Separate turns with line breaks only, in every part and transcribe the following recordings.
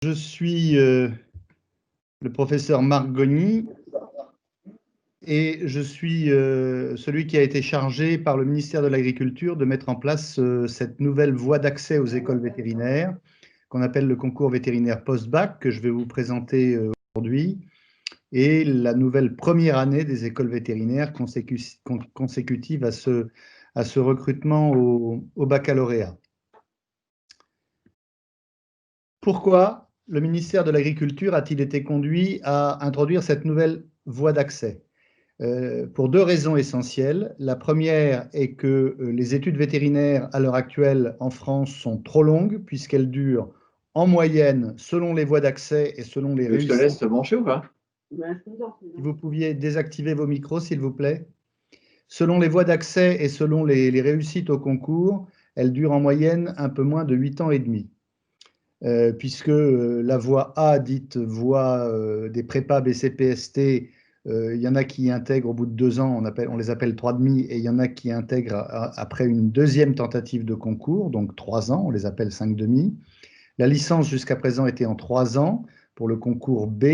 Je suis le professeur Marc Gogny et je suis celui qui a été chargé par le ministère de l'Agriculture de mettre en place cette nouvelle voie d'accès aux écoles vétérinaires qu'on appelle le concours vétérinaire post-bac que je vais vous présenter aujourd'hui et la nouvelle première année des écoles vétérinaires consécutive à ce recrutement au baccalauréat. Pourquoi le ministère de l'Agriculture a-t-il été conduit à introduire cette nouvelle voie d'accès? Pour deux raisons essentielles. La première est que les études vétérinaires à l'heure actuelle en France sont trop longues puisqu'elles durent en moyenne, selon les voies d'accès et selon les réussites.
Je te laisse te brancher ou pas?
Si vous pouviez désactiver vos micros, s'il vous plaît. Selon les voies d'accès et selon les réussites au concours, elles durent en moyenne un peu moins de 8 ans et demi. Puisque la voie A, dite voie des prépas BCPST, il y en a qui intègrent au bout de 2 ans, on les appelle 3,5, et il y en a qui intègrent après une deuxième tentative de concours, donc 3 ans, on les appelle 5,5. La licence jusqu'à présent était en 3 ans pour le concours B,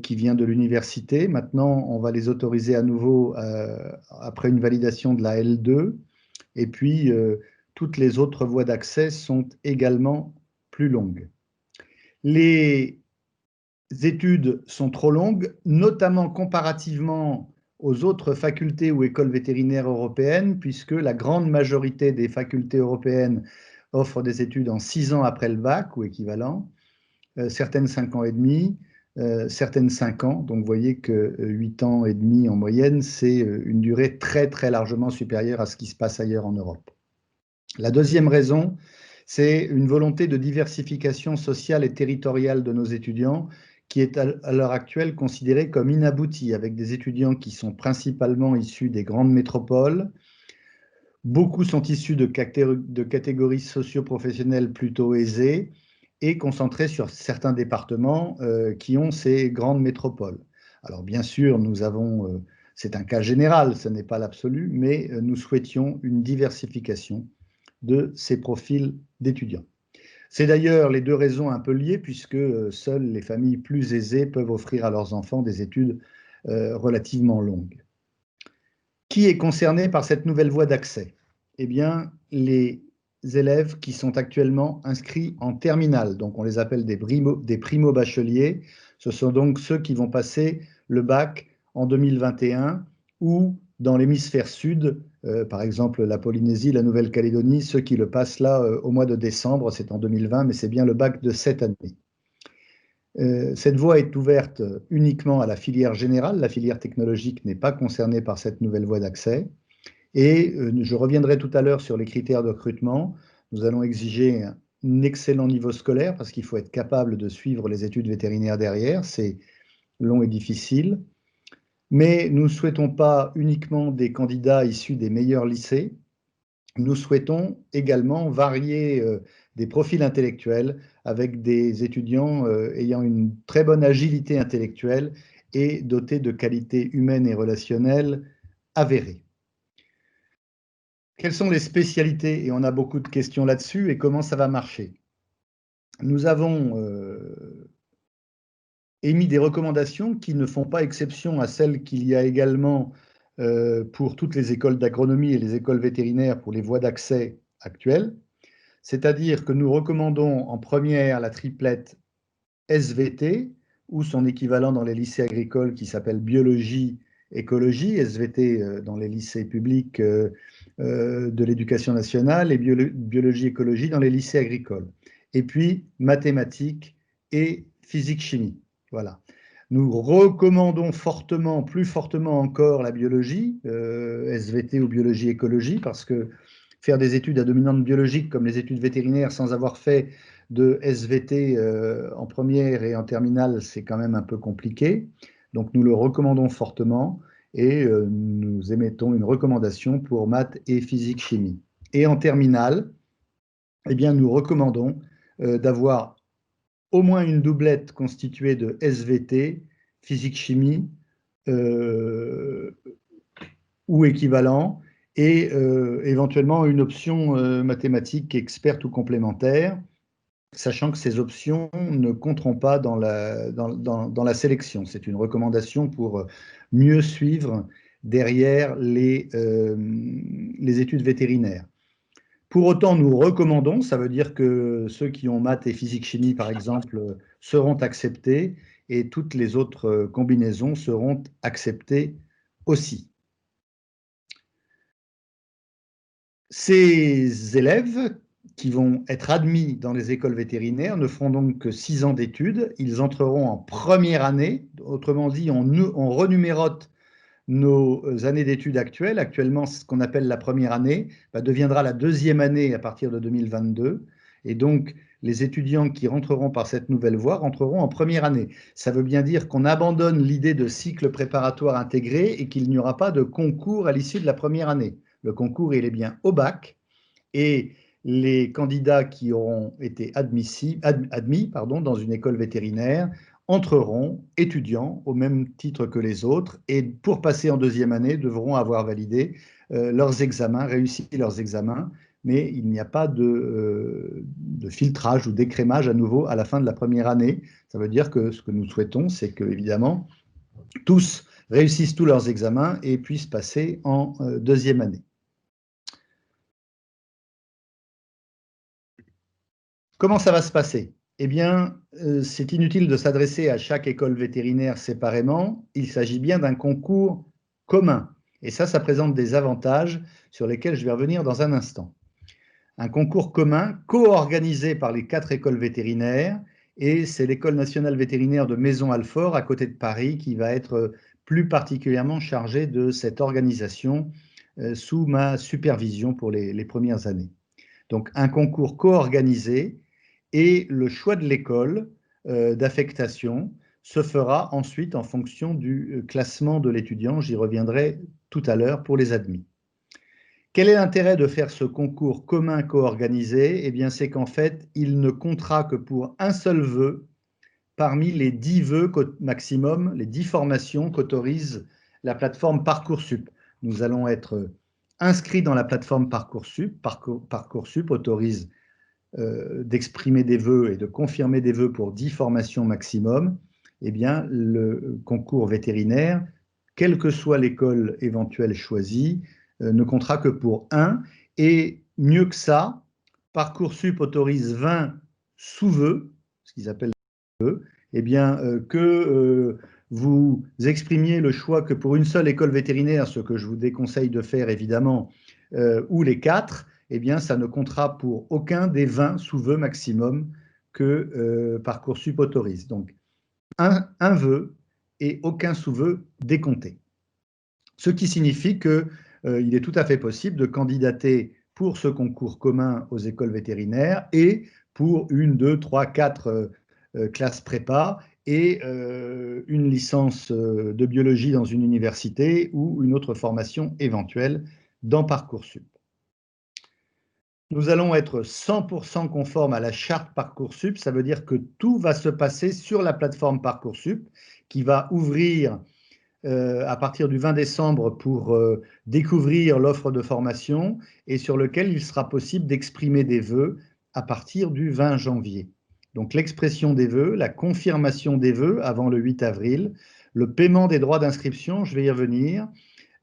qui vient de l'université. Maintenant, on va les autoriser à nouveau après une validation de la L2. Et puis, toutes les autres voies d'accès sont également plus longues. Les études sont trop longues, notamment comparativement aux autres facultés ou écoles vétérinaires européennes, puisque la grande majorité des facultés européennes offrent des études en 6 ans après le bac ou équivalent, certaines 5 ans et demi, certaines 5 ans. Donc vous voyez que 8 ans et demi en moyenne, c'est une durée très très largement supérieure à ce qui se passe ailleurs en Europe. La deuxième raison, c'est une volonté de diversification sociale et territoriale de nos étudiants qui est à l'heure actuelle considérée comme inaboutie, avec des étudiants qui sont principalement issus des grandes métropoles. Beaucoup sont issus de catégories socio-professionnelles plutôt aisées et concentrés sur certains départements qui ont ces grandes métropoles. Alors bien sûr, nous avons, c'est un cas général, ce n'est pas l'absolu, mais nous souhaitions une diversification de ces profils d'étudiants. C'est d'ailleurs les deux raisons un peu liées, puisque seules les familles plus aisées peuvent offrir à leurs enfants des études relativement longues. Qui est concerné par cette nouvelle voie d'accès? Eh bien, les élèves qui sont actuellement inscrits en terminale, donc on les appelle des primo-bacheliers. Ce sont donc ceux qui vont passer le bac en 2021 ou dans l'hémisphère sud, par exemple la Polynésie, la Nouvelle-Calédonie, ceux qui le passent là au mois de décembre, c'est en 2020, mais c'est bien le bac de cette année. Cette voie est ouverte uniquement à la filière générale. La filière technologique n'est pas concernée par cette nouvelle voie d'accès. Et je reviendrai tout à l'heure sur les critères de recrutement. Nous allons exiger un excellent niveau scolaire parce qu'il faut être capable de suivre les études vétérinaires derrière. C'est long et difficile. Mais nous ne souhaitons pas uniquement des candidats issus des meilleurs lycées. Nous souhaitons également varier des profils intellectuels avec des étudiants ayant une très bonne agilité intellectuelle et dotés de qualités humaines et relationnelles avérées. Quelles sont les spécialités? Et on a beaucoup de questions là-dessus, et comment ça va marcher? Nous avons émis des recommandations qui ne font pas exception à celles qu'il y a également pour toutes les écoles d'agronomie et les écoles vétérinaires pour les voies d'accès actuelles. C'est-à-dire que nous recommandons en première la triplette SVT, ou son équivalent dans les lycées agricoles qui s'appelle biologie, écologie, SVT dans les lycées publics de l'éducation nationale et biologie, écologie dans les lycées agricoles. Et puis mathématiques et physique-chimie. Voilà. Nous recommandons fortement, plus fortement encore la biologie, SVT ou biologie-écologie, parce que faire des études à dominante biologique comme les études vétérinaires sans avoir fait de SVT en première et en terminale, c'est quand même un peu compliqué. Donc nous le recommandons fortement et nous émettons une recommandation pour maths et physique-chimie. Et en terminale, eh bien, nous recommandons d'avoir au moins une doublette constituée de SVT, physique-chimie ou équivalent, et éventuellement une option mathématique experte ou complémentaire. sachant que ces options ne compteront pas dans la sélection. C'est une recommandation pour mieux suivre derrière les études vétérinaires. Pour autant, nous recommandons, ça veut dire que ceux qui ont maths et physique-chimie, par exemple, seront acceptés et toutes les autres combinaisons seront acceptées aussi. Ces élèves qui vont être admis dans les écoles vétérinaires ne feront donc que 6 ans d'études. Ils entreront en première année. Autrement dit, on renumérote nos années d'études actuelles. Actuellement, ce qu'on appelle la première année deviendra la deuxième année à partir de 2022. Et donc, les étudiants qui rentreront par cette nouvelle voie rentreront en première année. Ça veut bien dire qu'on abandonne l'idée de cycle préparatoire intégré et qu'il n'y aura pas de concours à l'issue de la première année. Le concours, il est bien au bac et les candidats qui auront été admis dans une école vétérinaire entreront étudiants au même titre que les autres et pour passer en deuxième année devront avoir validé leurs examens, réussi leurs examens, mais il n'y a pas de filtrage ou d'écrémage à nouveau à la fin de la première année. Ça veut dire que ce que nous souhaitons, c'est que, évidemment, tous réussissent tous leurs examens et puissent passer en deuxième année. Comment ça va se passer? Eh bien, c'est inutile de s'adresser à chaque école vétérinaire séparément. Il s'agit bien d'un concours commun. Et ça présente des avantages sur lesquels je vais revenir dans un instant. Un concours commun co-organisé par les 4 écoles vétérinaires, et c'est l'École nationale vétérinaire de Maisons-Alfort, à côté de Paris, qui va être plus particulièrement chargée de cette organisation sous ma supervision pour les premières années. Donc, un concours co-organisé et le choix de l'école d'affectation se fera ensuite en fonction du classement de l'étudiant. J'y reviendrai tout à l'heure pour les admis. Quel est l'intérêt de faire ce concours commun co-organisé? Eh bien, c'est qu'en fait, il ne comptera que pour un seul vœu parmi les 10 vœux maximum, les 10 formations qu'autorise la plateforme Parcoursup. Nous allons être inscrits dans la plateforme Parcoursup. Parcoursup autorise d'exprimer des vœux et de confirmer des vœux pour 10 formations maximum. Eh bien, le concours vétérinaire, quelle que soit l'école éventuelle choisie, ne comptera que pour 1. Et mieux que ça, Parcoursup autorise 20 sous-vœux, ce qu'ils appellent vœux, eh bien, que vous exprimiez le choix que pour une seule école vétérinaire, ce que je vous déconseille de faire évidemment, ou les 4, eh bien, ça ne comptera pour aucun des 20 sous-vœux maximum que Parcoursup autorise. Donc, un vœu et aucun sous-vœu décompté. Ce qui signifie qu'il est tout à fait possible de candidater pour ce concours commun aux écoles vétérinaires et pour 1, 2, 3, 4 classes prépa et une licence de biologie dans une université ou une autre formation éventuelle dans Parcoursup. Nous allons être 100% conformes à la charte Parcoursup. Ça veut dire que tout va se passer sur la plateforme Parcoursup qui va ouvrir à partir du 20 décembre pour découvrir l'offre de formation et sur lequel il sera possible d'exprimer des vœux à partir du 20 janvier. Donc l'expression des vœux, la confirmation des vœux avant le 8 avril, le paiement des droits d'inscription, je vais y revenir,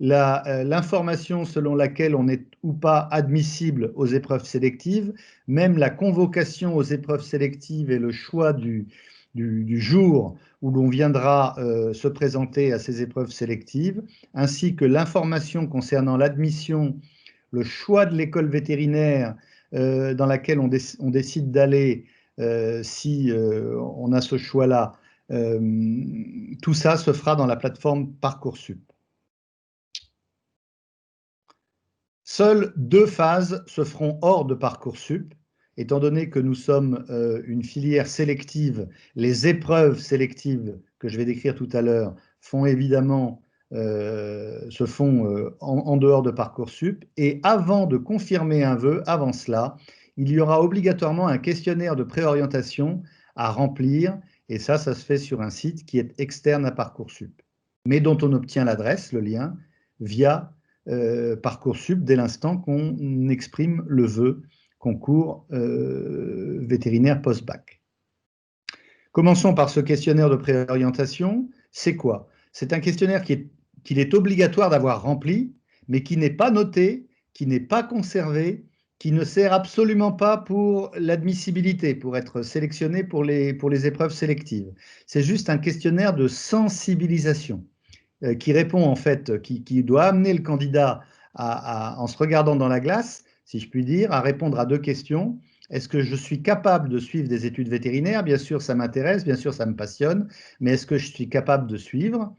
l'information selon laquelle on est ou pas admissible aux épreuves sélectives, même la convocation aux épreuves sélectives et le choix du jour où l'on viendra se présenter à ces épreuves sélectives, ainsi que l'information concernant l'admission, le choix de l'école vétérinaire dans laquelle on décide d'aller si on a ce choix-là. Tout ça se fera dans la plateforme Parcoursup. Seules 2 phases se feront hors de Parcoursup, étant donné que nous sommes une filière sélective. Les épreuves sélectives que je vais décrire tout à l'heure font évidemment, se font en dehors de Parcoursup. Et avant de confirmer un vœu, avant cela, il y aura obligatoirement un questionnaire de préorientation à remplir. Et ça se fait sur un site qui est externe à Parcoursup, mais dont on obtient l'adresse, le lien, via Parcoursup dès l'instant qu'on exprime le vœu concours vétérinaire post-bac. Commençons par ce questionnaire de préorientation. C'est quoi? C'est un questionnaire qu'il est obligatoire d'avoir rempli, mais qui n'est pas noté, qui n'est pas conservé, qui ne sert absolument pas pour l'admissibilité, pour être sélectionné pour les épreuves sélectives. C'est juste un questionnaire de sensibilisation qui répond en fait, qui doit amener le candidat en se regardant dans la glace, si je puis dire, à répondre à deux questions. Est-ce que je suis capable de suivre des études vétérinaires? Bien sûr, ça m'intéresse, bien sûr, ça me passionne, mais est-ce que je suis capable de suivre?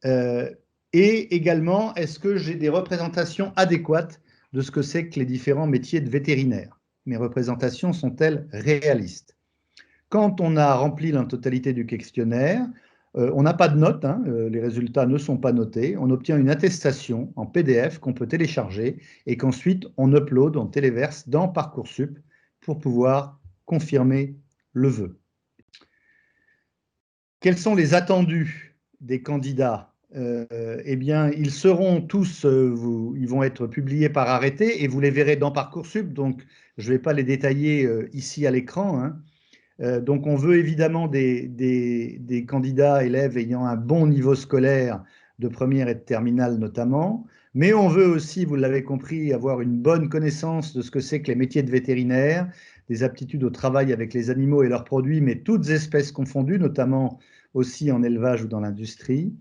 Et également, est-ce que j'ai des représentations adéquates de ce que c'est que les différents métiers de vétérinaire? Mes représentations sont-elles réalistes? Quand on a rempli la totalité du questionnaire, on n'a pas de notes, hein, les résultats ne sont pas notés. On obtient une attestation en PDF qu'on peut télécharger et qu'ensuite on upload, on téléverse dans Parcoursup pour pouvoir confirmer le vœu. Quels sont les attendus des candidats? Eh bien, ils seront tous, ils vont être publiés par arrêté et vous les verrez dans Parcoursup, donc je ne vais pas les détailler ici à l'écran, hein. Donc, on veut évidemment des candidats élèves ayant un bon niveau scolaire de première et de terminale notamment, mais on veut aussi, vous l'avez compris, avoir une bonne connaissance de ce que c'est que les métiers de vétérinaire, des aptitudes au travail avec les animaux et leurs produits, mais toutes espèces confondues, notamment aussi en élevage ou dans l'industrie.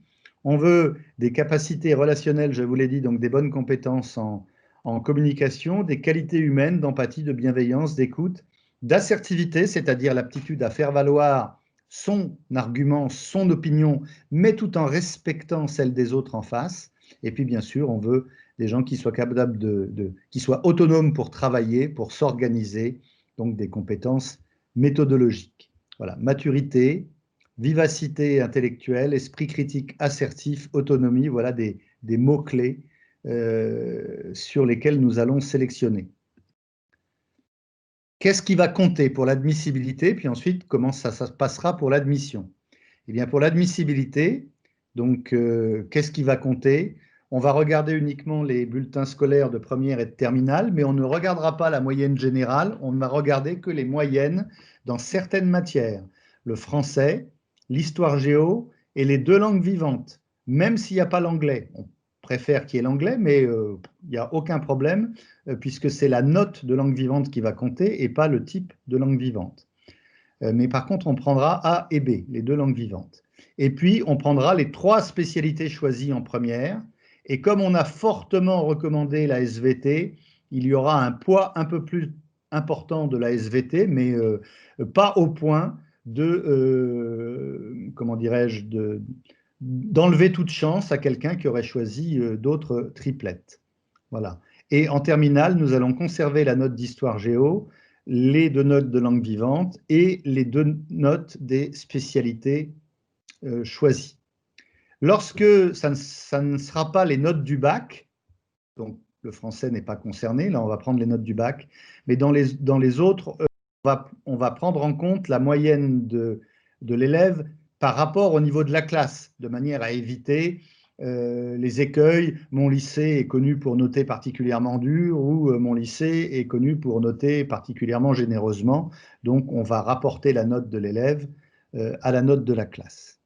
On veut des capacités relationnelles, je vous l'ai dit, donc des bonnes compétences en communication, des qualités humaines, d'empathie, de bienveillance, d'écoute, d'assertivité, c'est-à-dire l'aptitude à faire valoir son argument, son opinion, mais tout en respectant celle des autres en face. Et puis, bien sûr, on veut des gens qui soient capables qui soient autonomes pour travailler, pour s'organiser, donc des compétences méthodologiques. Voilà, maturité, vivacité intellectuelle, esprit critique assertif, autonomie, voilà des mots-clés sur lesquels nous allons sélectionner. Qu'est-ce qui va compter pour l'admissibilité? Puis ensuite, comment ça se passera pour l'admission? Eh bien, pour l'admissibilité, donc, qu'est-ce qui va compter? On va regarder uniquement les bulletins scolaires de première et de terminale, mais on ne regardera pas la moyenne générale, on ne va regarder que les moyennes dans certaines matières. Le français, l'histoire géo et les deux langues vivantes, même s'il n'y a pas l'anglais. On préfère qu'il y ait l'anglais, mais il n'y a aucun problème, puisque c'est la note de langue vivante qui va compter et pas le type de langue vivante. Mais par contre, on prendra A et B, les deux langues vivantes. Et puis, on prendra les 3 spécialités choisies en première. Et comme on a fortement recommandé la SVT, il y aura un poids un peu plus important de la SVT, mais pas au point de, comment dirais-je, d'enlever toute chance à quelqu'un qui aurait choisi d'autres triplettes. Voilà. Et en terminale, nous allons conserver la note d'histoire géo, les 2 notes de langue vivante et les 2 notes des spécialités choisies. Lorsque ça ne sera pas les notes du bac, donc le français n'est pas concerné, là on va prendre les notes du bac, mais dans les autres, on va prendre en compte la moyenne de l'élève par rapport au niveau de la classe, de manière à éviter les écueils. Mon lycée est connu pour noter particulièrement dur ou mon lycée est connu pour noter particulièrement généreusement. Donc, on va rapporter la note de l'élève à la note de la classe.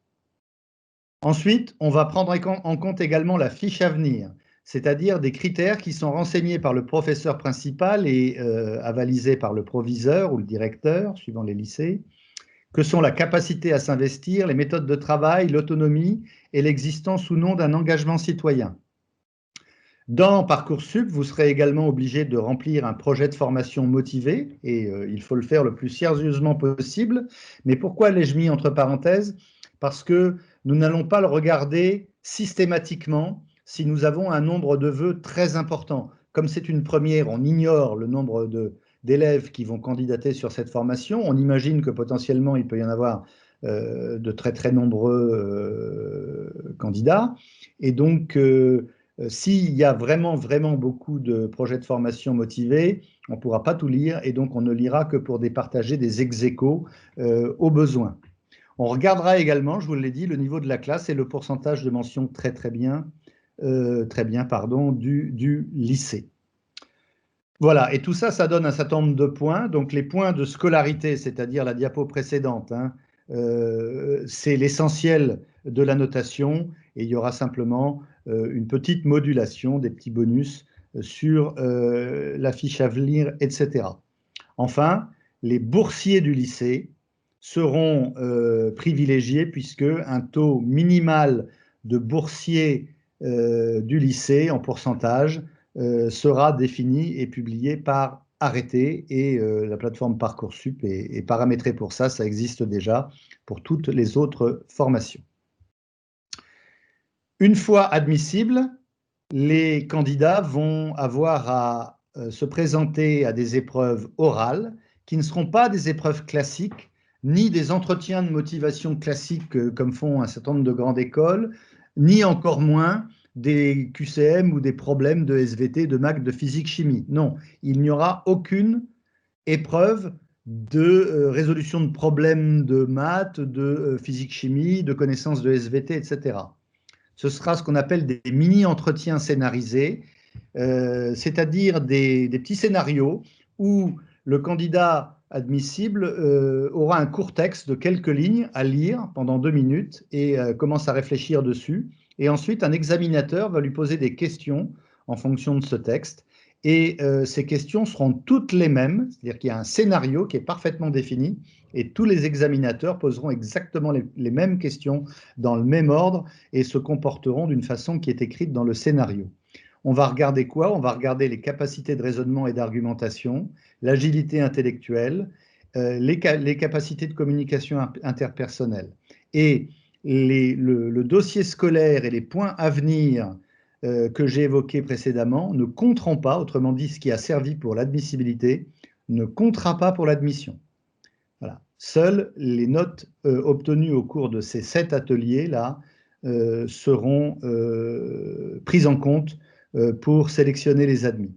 Ensuite, on va prendre en compte également la fiche à venir, c'est-à-dire des critères qui sont renseignés par le professeur principal et avalisés par le proviseur ou le directeur, suivant les lycées, que sont la capacité à s'investir, les méthodes de travail, l'autonomie et l'existence ou non d'un engagement citoyen. Dans Parcoursup, vous serez également obligé de remplir un projet de formation motivé, et il faut le faire le plus sérieusement possible. Mais pourquoi l'ai-je mis entre parenthèses? Parce que nous n'allons pas le regarder systématiquement si nous avons un nombre de vœux très important. Comme c'est une première, on ignore le nombre d'élèves qui vont candidater sur cette formation. On imagine que potentiellement, il peut y en avoir de très très nombreux candidats. Et donc, s'il y a vraiment beaucoup de projets de formation motivés, on ne pourra pas tout lire et donc on ne lira que pour départager des ex-aequo au besoin. On regardera également, je vous l'ai dit, le niveau de la classe et le pourcentage de mention très bien du lycée. Voilà, et tout ça, ça donne un certain nombre de points. Donc les points de scolarité, c'est-à-dire la diapo précédente, hein, c'est l'essentiel de la notation, et il y aura simplement une petite modulation, des petits bonus sur la fiche à venir, etc. Enfin, les boursiers du lycée seront privilégiés puisque un taux minimal de boursiers du lycée en pourcentage sera défini et publié par arrêté, et la plateforme Parcoursup est paramétrée pour ça, ça existe déjà pour toutes les autres formations. Une fois admissibles, les candidats vont avoir à se présenter à des épreuves orales qui ne seront pas des épreuves classiques, ni des entretiens de motivation classiques comme font un certain nombre de grandes écoles, ni encore moins des QCM ou des problèmes de SVT, de maths, de physique-chimie. Non, il n'y aura aucune épreuve de résolution de problèmes de maths, de physique-chimie, de connaissances de SVT, etc. Ce sera ce qu'on appelle des mini-entretiens scénarisés, c'est-à-dire des petits scénarios où le candidat admissible aura un court texte de quelques lignes à lire pendant 2 minutes et commence à réfléchir dessus. Et ensuite, un examinateur va lui poser des questions en fonction de ce texte. Et ces questions seront toutes les mêmes, c'est-à-dire qu'il y a un scénario qui est parfaitement défini et tous les examinateurs poseront exactement les mêmes questions dans le même ordre et se comporteront d'une façon qui est écrite dans le scénario. On va regarder quoi? On va regarder les capacités de raisonnement et d'argumentation, l'agilité intellectuelle, les capacités de communication interpersonnelle. Et le dossier scolaire et les points à venir que j'ai évoqués précédemment ne compteront pas, autrement dit, ce qui a servi pour l'admissibilité ne comptera pas pour l'admission. Voilà. Seules les notes obtenues au cours de ces 7 ateliers-là seront prises en compte pour sélectionner les admis.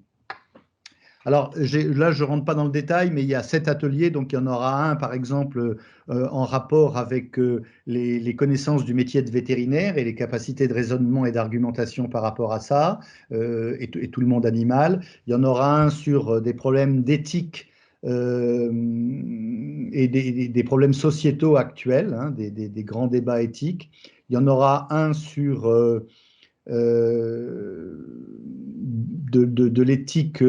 Alors là, je ne rentre pas dans le détail, mais il y a 7 ateliers, donc il y en aura un, par exemple, en rapport avec les connaissances du métier de vétérinaire et les capacités de raisonnement et d'argumentation par rapport à ça, et tout le monde animal. Il y en aura un sur des problèmes d'éthique et des problèmes sociétaux actuels, hein, des grands débats éthiques. Il y en aura un sur de l'éthique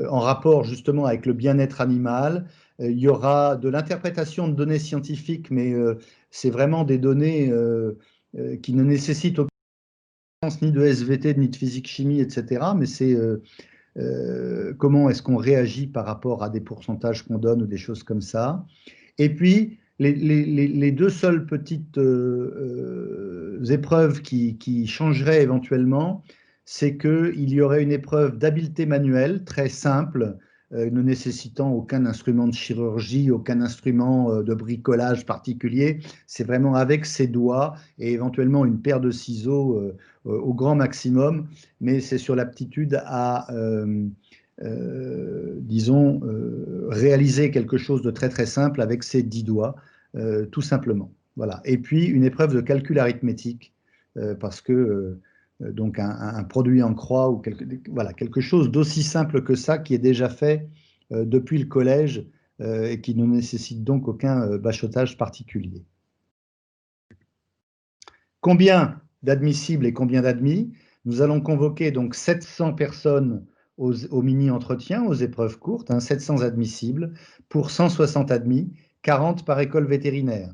en rapport justement avec le bien-être animal. Il y aura de l'interprétation de données scientifiques, mais c'est vraiment des données qui ne nécessitent aucune connaissance ni de SVT, ni de physique-chimie, etc. Mais c'est comment est-ce qu'on réagit par rapport à des pourcentages qu'on donne ou des choses comme ça. Et puis, les deux seules petites épreuves qui changeraient éventuellement, c'est qu'il y aurait une épreuve d'habileté manuelle très simple, ne nécessitant aucun instrument de chirurgie, aucun instrument de bricolage particulier. C'est vraiment avec ses doigts et éventuellement une paire de ciseaux au grand maximum, mais c'est sur l'aptitude à disons, réaliser quelque chose de très très simple avec ses 10 doigts, tout simplement. Voilà. Et puis une épreuve de calcul arithmétique, parce que donc un produit en croix ou voilà, quelque chose d'aussi simple que ça qui est déjà fait depuis le collège et qui ne nécessite donc aucun bachotage particulier. Combien d'admissibles et combien d'admis? Nous allons convoquer donc 700 personnes aux mini-entretiens, aux épreuves courtes, hein, 700 admissibles pour 160 admis, 40 par école vétérinaire.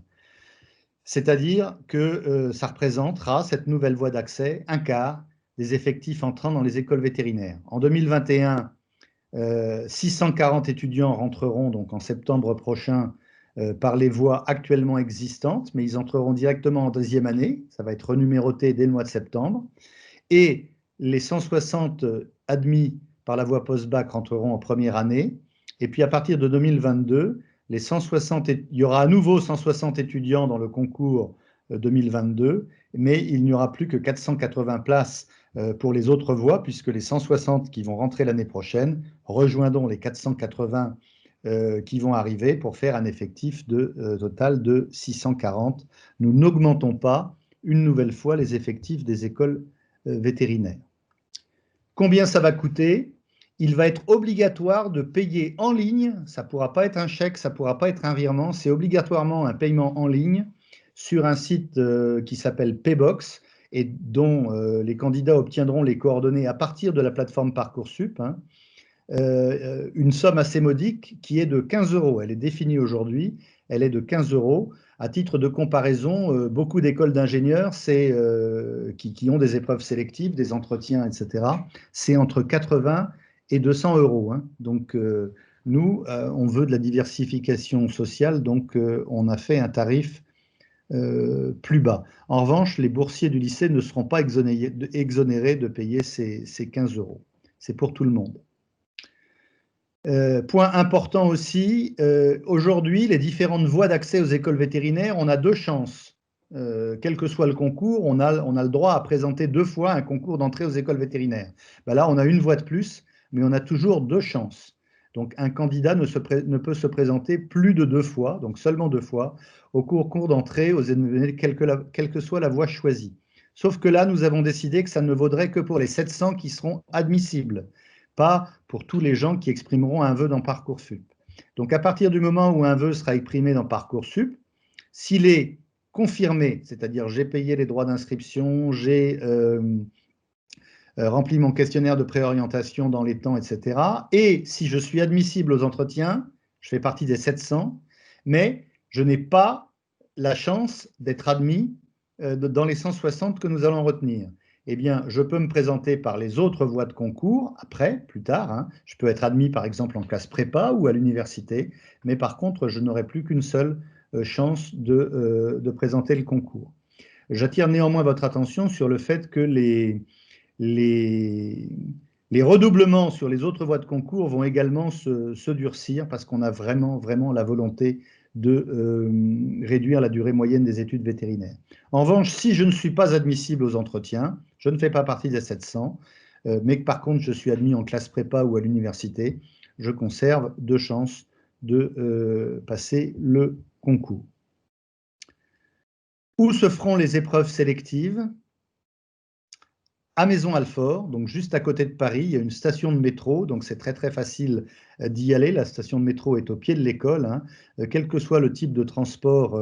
C'est-à-dire que ça représentera, cette nouvelle voie d'accès, un quart des effectifs entrant dans les écoles vétérinaires. En 2021, 640 étudiants rentreront donc en septembre prochain par les voies actuellement existantes, mais ils entreront directement en deuxième année. Ça va être renuméroté dès le mois de septembre. Et les 160 admis par la voie post-bac rentreront en première année. Et puis à partir de 2022, il y aura à nouveau 160 étudiants dans le concours 2022, mais il n'y aura plus que 480 places pour les autres voies, puisque les 160 qui vont rentrer l'année prochaine rejoindront les 480 qui vont arriver pour faire un effectif total de 640. Nous n'augmentons pas une nouvelle fois les effectifs des écoles vétérinaires. Combien ça va coûter? il va être obligatoire de payer en ligne. Ça ne pourra pas être un chèque, ça ne pourra pas être un virement. C'est obligatoirement un paiement en ligne sur un site qui s'appelle Paybox et dont les candidats obtiendront les coordonnées à partir de la plateforme Parcoursup. Hein. Une somme assez modique qui est de 15 €. Elle est définie aujourd'hui, elle est de 15 €. À titre de comparaison, beaucoup d'écoles d'ingénieurs qui ont des épreuves sélectives, des entretiens, etc., c'est entre 80 et 200 €. Hein. Donc, nous, on veut de la diversification sociale, donc on a fait un tarif plus bas. En revanche, les boursiers du lycée ne seront pas exonérés de payer ces 15 €. C'est pour tout le monde. Point important aussi, aujourd'hui, les différentes voies d'accès aux écoles vétérinaires, on a deux chances. Quel que soit le concours, on a le droit à présenter 2 fois un concours d'entrée aux écoles vétérinaires. Ben là, on a une voie de plus, mais on a toujours 2 chances. Donc, un candidat ne peut se présenter plus de 2 fois, donc seulement 2 fois, au concours d'entrée, quelle que soit la voie choisie. Sauf que là, nous avons décidé que ça ne vaudrait que pour les 700 qui seront admissibles, pas pour tous les gens qui exprimeront un vœu dans Parcoursup. Donc, à partir du moment où un vœu sera exprimé dans Parcoursup, s'il est confirmé, c'est-à-dire j'ai payé les droits d'inscription, j'ai rempli mon questionnaire de préorientation dans les temps, etc., et si je suis admissible aux entretiens, je fais partie des 700, mais je n'ai pas la chance d'être admis dans les 160 que nous allons retenir. Eh bien, je peux me présenter par les autres voies de concours, après, plus tard. Hein. Je peux être admis, par exemple, en classe prépa ou à l'université, mais par contre, je n'aurai plus qu'une seule chance de présenter le concours. J'attire néanmoins votre attention sur le fait que les redoublements sur les autres voies de concours vont également se durcir parce qu'on a vraiment la volonté de réduire la durée moyenne des études vétérinaires. En revanche, si je ne suis pas admissible aux entretiens, je ne fais pas partie des 700, mais que par contre je suis admis en classe prépa ou à l'université, je conserve 2 chances de passer le concours. Où se feront les épreuves sélectives? À Maisons-Alfort, donc juste à côté de Paris, il y a une station de métro, donc c'est très facile d'y aller. La station de métro est au pied de l'école. Hein. Quel que soit le type de transport,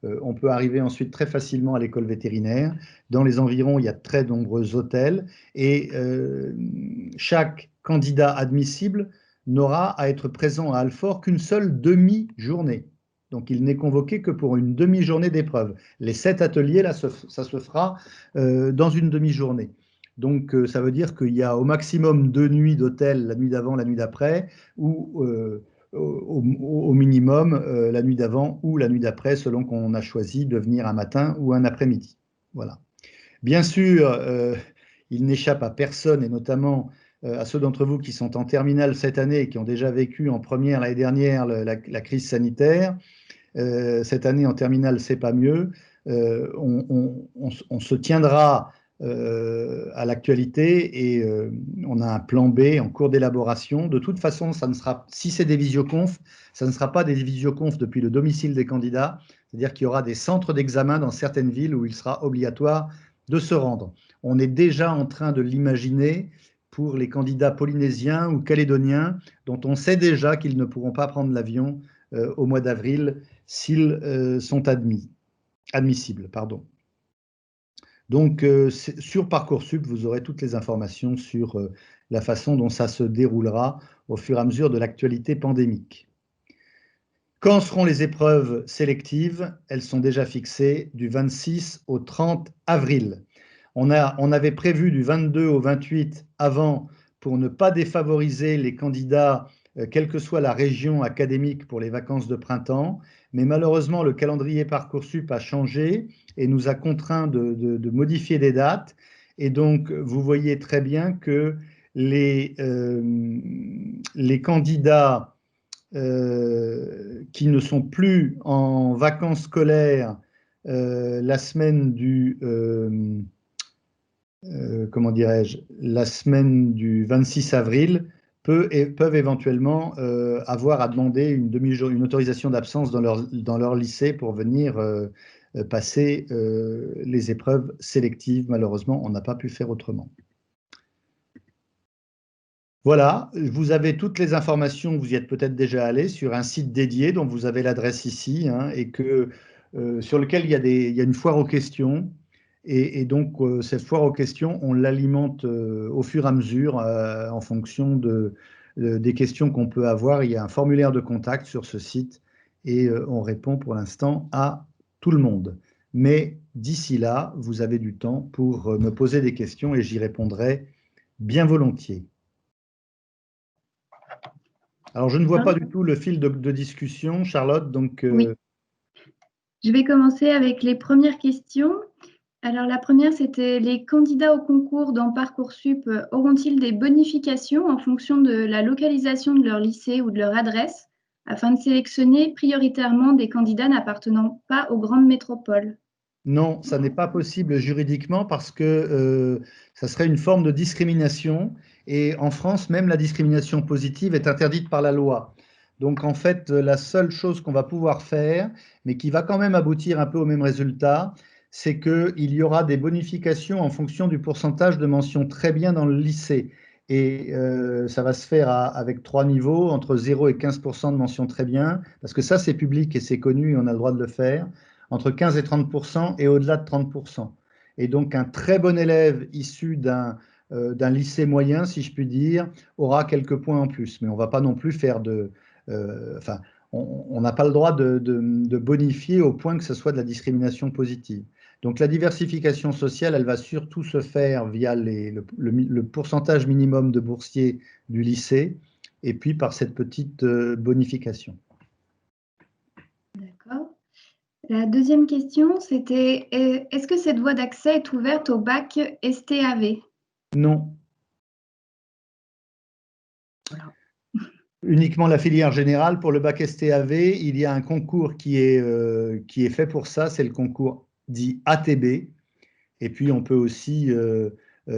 on peut arriver ensuite très facilement à l'école vétérinaire. Dans les environs, il y a de très nombreux hôtels et chaque candidat admissible n'aura à être présent à Alfort qu'une seule demi-journée. Donc, il n'est convoqué que pour une demi-journée d'épreuve. Les 7 ateliers, là, ça se fera dans une demi-journée. Donc, ça veut dire qu'il y a au maximum 2 nuits d'hôtel, la nuit d'avant, la nuit d'après, ou au minimum la nuit d'avant ou la nuit d'après, selon qu'on a choisi de venir un matin ou un après-midi. Voilà. Bien sûr, il n'échappe à personne, et notamment à ceux d'entre vous qui sont en terminale cette année et qui ont déjà vécu en première l'année dernière la crise sanitaire. Cette année en terminale, c'est pas mieux. On se tiendra à l'actualité et on a un plan B en cours d'élaboration. De toute façon, ça ne sera, si c'est des visioconf, ça ne sera pas des visioconf depuis le domicile des candidats, c'est-à-dire qu'il y aura des centres d'examen dans certaines villes où il sera obligatoire de se rendre. On est déjà en train de l'imaginer pour les candidats polynésiens ou calédoniens dont on sait déjà qu'ils ne pourront pas prendre l'avion au mois d'avril s'ils sont admissibles. Pardon. Donc, sur Parcoursup, vous aurez toutes les informations sur la façon dont ça se déroulera au fur et à mesure de l'actualité pandémique. Quand seront les épreuves sélectives? Elles sont déjà fixées du 26 au 30 avril. On avait prévu du 22 au 28 avant pour ne pas défavoriser les candidats, quelle que soit la région académique pour les vacances de printemps. Mais malheureusement, le calendrier Parcoursup a changé et nous a contraints de modifier des dates. Et donc, vous voyez très bien que les candidats qui ne sont plus en vacances scolaires la semaine du comment dirais-je, la semaine du 26 avril peuvent éventuellement avoir à demander une autorisation d'absence dans leur lycée pour venir passer les épreuves sélectives. Malheureusement, on n'a pas pu faire autrement. Voilà, vous avez toutes les informations, vous y êtes peut-être déjà allé, sur un site dédié dont vous avez l'adresse ici, hein, et sur lequel il y a une foire aux questions. Et donc, cette foire aux questions, on l'alimente au fur et à mesure en fonction des questions qu'on peut avoir. Il y a un formulaire de contact sur ce site et on répond pour l'instant à tout le monde. Mais d'ici là, vous avez du temps pour me poser des questions et j'y répondrai bien volontiers. Alors, je ne vois pas du tout le fil de discussion, Charlotte, donc
Oui, je vais commencer avec les premières questions. Alors, la première, c'était les candidats au concours dans Parcoursup auront-ils des bonifications en fonction de la localisation de leur lycée ou de leur adresse afin de sélectionner prioritairement des candidats n'appartenant pas aux grandes métropoles?
non, ça n'est pas possible juridiquement parce que ça serait une forme de discrimination. Et en France, même la discrimination positive est interdite par la loi. Donc, en fait, la seule chose qu'on va pouvoir faire, mais qui va quand même aboutir un peu au même résultat, c'est qu'il y aura des bonifications en fonction du pourcentage de mentions très bien dans le lycée. Et ça va se faire avec 3 niveaux, entre 0 et 15% de mentions très bien, parce que ça, c'est public et c'est connu et on a le droit de le faire entre 15 et 30% et au-delà de 30%. Et donc un très bon élève issu d'un lycée moyen, si je puis dire, aura quelques points en plus. Mais on ne va pas non plus faire enfin, on n'a pas le droit de bonifier au point que ce soit de la discrimination positive. Donc la diversification sociale, elle va surtout se faire via le pourcentage minimum de boursiers du lycée et puis par cette petite bonification.
D'accord. La deuxième question, c'était est-ce que cette voie d'accès est ouverte au bac STAV?
Non.
Voilà.
Uniquement la filière générale. Pour le bac STAV, il y a un concours qui est fait pour ça, c'est le concours dit ATB. Et puis on peut aussi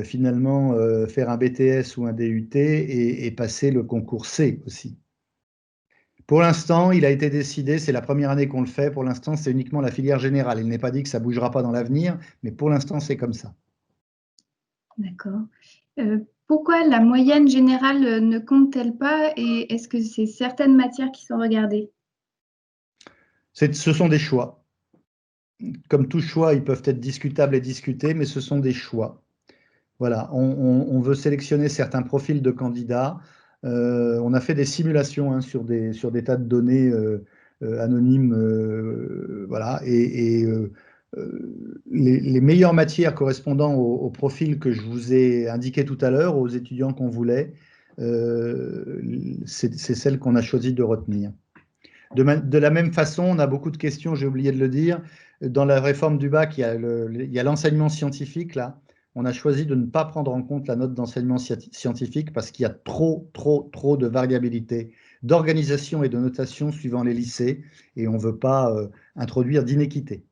finalement faire un BTS ou un DUT et passer le concours C aussi. Pour l'instant, il a été décidé, c'est la première année qu'on le fait, pour l'instant c'est uniquement la filière générale. Il n'est pas dit que ça ne bougera pas dans l'avenir, mais pour l'instant c'est comme ça.
D'accord. Pourquoi la moyenne générale ne compte-t-elle pas et est-ce que c'est certaines matières qui sont regardées?
Ce sont des choix. Comme tout choix, ils peuvent être discutables et discutés, mais ce sont des choix. Voilà, on veut sélectionner certains profils de candidats. On a fait des simulations hein, sur des tas de données anonymes. Voilà, les meilleures matières correspondant au profil que je vous ai indiqué tout à l'heure, aux étudiants qu'on voulait, c'est celles qu'on a choisi de retenir. De la même façon, on a beaucoup de questions, j'ai oublié de le dire. Dans la réforme du bac, il y a l'enseignement scientifique, là. On a choisi de ne pas prendre en compte la note d'enseignement scientifique parce qu'il y a trop de variabilité d'organisation et de notation suivant les lycées et on ne veut pas introduire d'inéquité.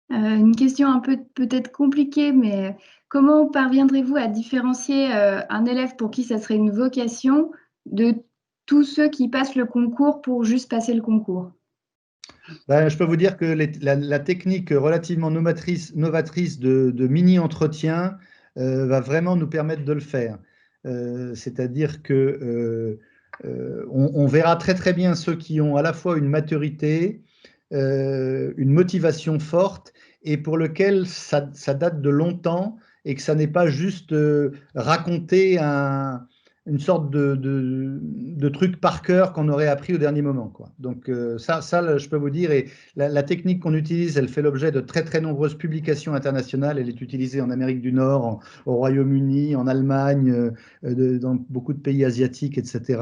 Une question un peu peut-être compliquée, mais comment parviendrez-vous à différencier un élève pour qui ça serait une vocation de tous ceux qui passent le concours pour juste passer le concours?
Ben, je peux vous dire que la technique relativement novatrice de mini-entretien va vraiment nous permettre de le faire. C'est-à-dire que on verra très bien ceux qui ont à la fois une maturité, une motivation forte et pour lequel ça date de longtemps et que ça n'est pas juste raconter une sorte de truc par cœur qu'on aurait appris au dernier moment, quoi. Donc ça, je peux vous dire, et la technique qu'on utilise, elle fait l'objet de très nombreuses publications internationales. Elle est utilisée en Amérique du Nord, au Royaume-Uni, en Allemagne, dans beaucoup de pays asiatiques, etc.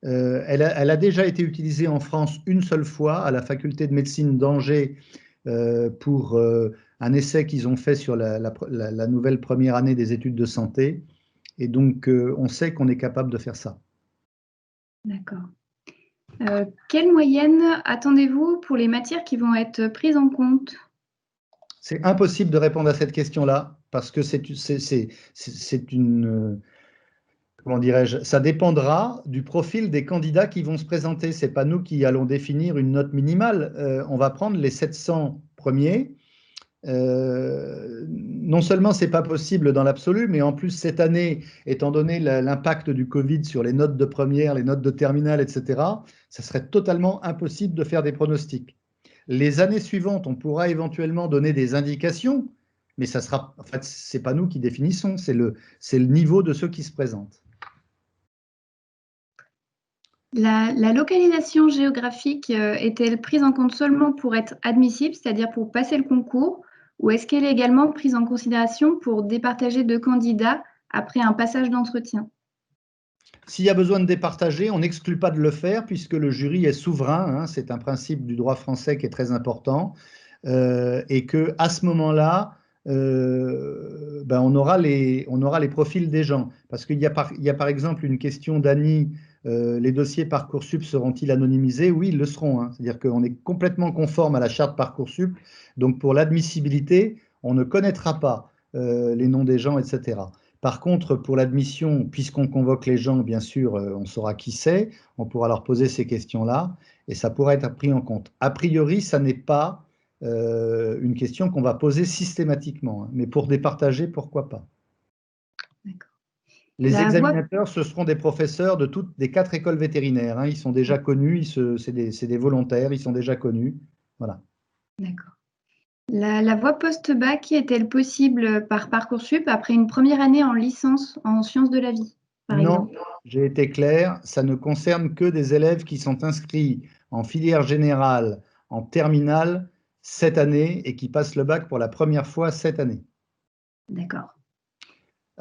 Elle a déjà été utilisée en France une seule fois à la faculté de médecine d'Angers pour un essai qu'ils ont fait sur la nouvelle première année des études de santé. Et donc, on sait qu'on est capable de faire ça.
D'accord. Quelle moyenne attendez-vous pour les matières qui vont être prises en compte?
C'est impossible de répondre à cette question-là parce que c'est une, comment dirais-je, ça dépendra du profil des candidats qui vont se présenter. Ce n'est pas nous qui allons définir une note minimale. On va prendre les 700 premiers non seulement c'est pas possible dans l'absolu, mais en plus cette année, étant donné l'impact du Covid sur les notes de première, les notes de terminale, etc., ça serait totalement impossible de faire des pronostics. Les années suivantes, on pourra éventuellement donner des indications, mais ça sera, en fait, c'est pas nous qui définissons, c'est le niveau de ceux qui se présentent.
La localisation géographique est-elle prise en compte seulement pour être admissible, c'est-à-dire pour passer le concours, ou est-ce qu'elle est également prise en considération pour départager deux candidats après un passage d'entretien?
S'il y a besoin de départager, on n'exclut pas de le faire puisque le jury est souverain, hein, c'est un principe du droit français qui est très important, et qu'à ce moment-là, ben on aura les profils des gens. Parce qu'il y a par exemple une question d'Annie, les dossiers Parcoursup seront-ils anonymisés? Oui, ils le seront, hein. C'est-à-dire qu'on est complètement conforme à la charte Parcoursup, donc pour l'admissibilité, on ne connaîtra pas les noms des gens, etc. Par contre, pour l'admission, puisqu'on convoque les gens, bien sûr, on saura qui c'est, on pourra leur poser ces questions-là, et ça pourra être pris en compte. A priori, ça n'est pas une question qu'on va poser systématiquement, hein, mais pour départager, pourquoi pas. Les examinateurs, ce seront des professeurs de toutes des 4 écoles vétérinaires, hein, ils sont déjà connus, c'est des volontaires, ils sont déjà connus. Voilà.
D'accord. La voie post-bac est-elle possible par Parcoursup après une première année en licence en sciences de la vie, par
Non,
exemple?
j'ai été clair, ça ne concerne que des élèves qui sont inscrits en filière générale en terminale cette année et qui passent le bac pour la première fois cette année.
D'accord.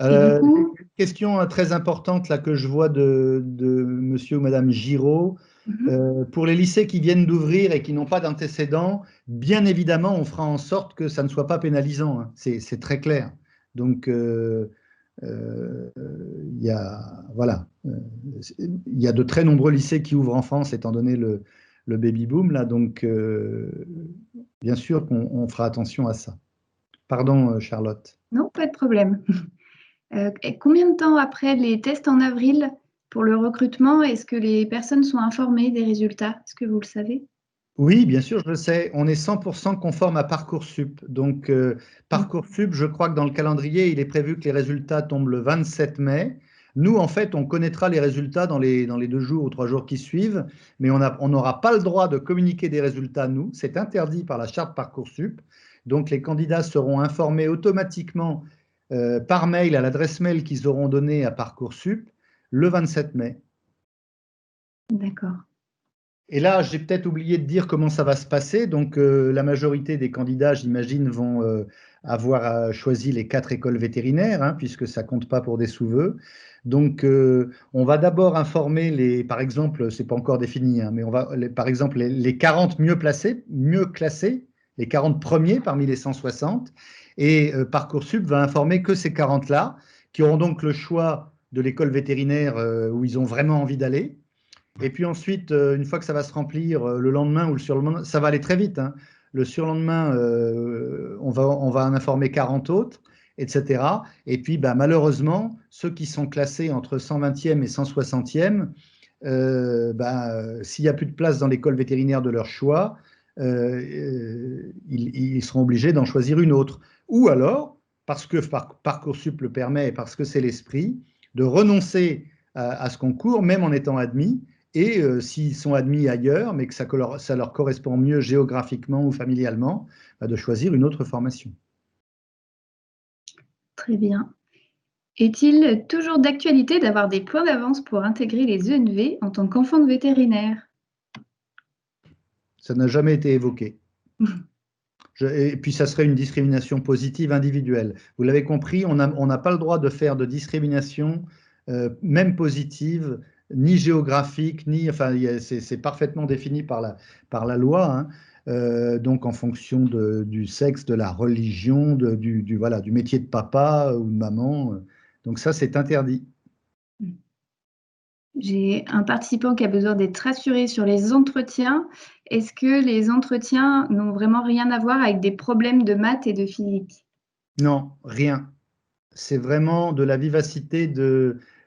Et du coup,
Une question très importante là que je vois de monsieur ou madame Giraud. Pour les lycées qui viennent d'ouvrir et qui n'ont pas d'antécédents, bien évidemment, on fera en sorte que ça ne soit pas pénalisant, hein. C'est très clair. Donc, il y a, voilà, il y a de très nombreux lycées qui ouvrent en France, étant donné le baby boom, là, donc bien sûr qu'on fera attention à ça. Pardon, Charlotte.
non, pas de problème. Et combien de temps après les tests en avril pour le recrutement, est-ce que les personnes sont informées des résultats? Est-ce que vous le savez?
Oui, bien sûr, je le sais. On est 100% conforme à Parcoursup. Donc, Parcoursup, je crois que dans le calendrier, il est prévu que les résultats tombent le 27 mai. Nous, en fait, on connaîtra les résultats dans les 2 jours ou 3 jours qui suivent, mais on n'aura pas le droit de communiquer des résultats, nous. C'est interdit par la charte Parcoursup. Donc, les candidats seront informés automatiquement par mail à l'adresse mail qu'ils auront donnée à Parcoursup le 27 mai.
D'accord.
Et là, j'ai peut-être oublié de dire comment ça va se passer. Donc, la majorité des candidats, j'imagine, vont avoir choisi les 4 écoles vétérinaires, hein, puisque ça compte pas pour des sous-vœux. Donc, on va d'abord informer par exemple, c'est pas encore défini, hein, mais par exemple, les 40 mieux classés, les 40 premiers parmi les 160. Et Parcoursup va informer que ces 40-là, qui auront donc le choix de l'école vétérinaire où ils ont vraiment envie d'aller. Et puis ensuite, une fois que ça va se remplir le lendemain ou le surlendemain, ça va aller très vite, hein. Le surlendemain, on va en informer 40 autres, etc. Et puis, bah, malheureusement, ceux qui sont classés entre 120e et 160e, s'il n'y a plus de place dans l'école vétérinaire de leur choix, ils seront obligés d'en choisir une autre. Ou alors, parce que Parcoursup le permet et parce que c'est l'esprit, de renoncer à ce concours, même en étant admis, et s'ils sont admis ailleurs, mais que ça leur correspond mieux géographiquement ou familialement, de choisir une autre formation.
Très bien. Est-il toujours d'actualité d'avoir des points d'avance pour intégrer les ENV en tant qu'enfant de vétérinaire?
Ça n'a jamais été évoqué. Et puis, ça serait une discrimination positive individuelle. Vous l'avez compris, on n'a pas le droit de faire de discrimination, même positive, ni géographique, enfin, c'est parfaitement défini par la loi, hein. Donc, en fonction du sexe, de la religion, voilà, du métier de papa ou de maman. Donc, ça, c'est interdit.
J'ai un participant qui a besoin d'être rassuré sur les entretiens. Est-ce que les entretiens n'ont vraiment rien à voir avec des problèmes de maths et de physique?
Non, rien. C'est vraiment de la vivacité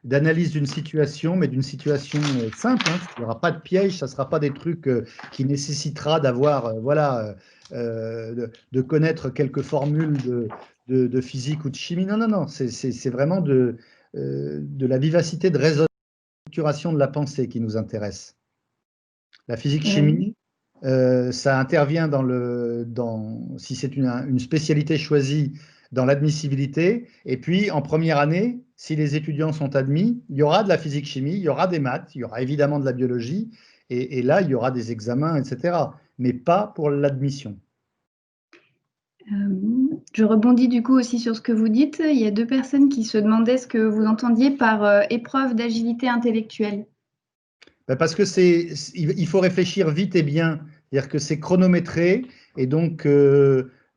d'analyse d'une situation, mais d'une situation simple. Hein. Il n'y aura pas de piège, ça ne sera pas des trucs qui nécessitera d'avoir, voilà, de connaître quelques formules de physique ou de chimie. Non, non, non, c'est vraiment de la vivacité de raisonnement, de structuration de la pensée qui nous intéresse. La physique-chimie, ça intervient si c'est une spécialité choisie, dans l'admissibilité. Et puis, en première année, si les étudiants sont admis, il y aura de la physique-chimie, il y aura des maths, il y aura évidemment de la biologie, et là, il y aura des examens, etc. Mais pas pour l'admission.
Je rebondis du coup aussi sur ce que vous dites. Il y a 2 personnes qui se demandaient ce que vous entendiez par épreuve d'agilité intellectuelle.
Parce que il faut réfléchir vite et bien, c'est-à-dire que c'est chronométré, et donc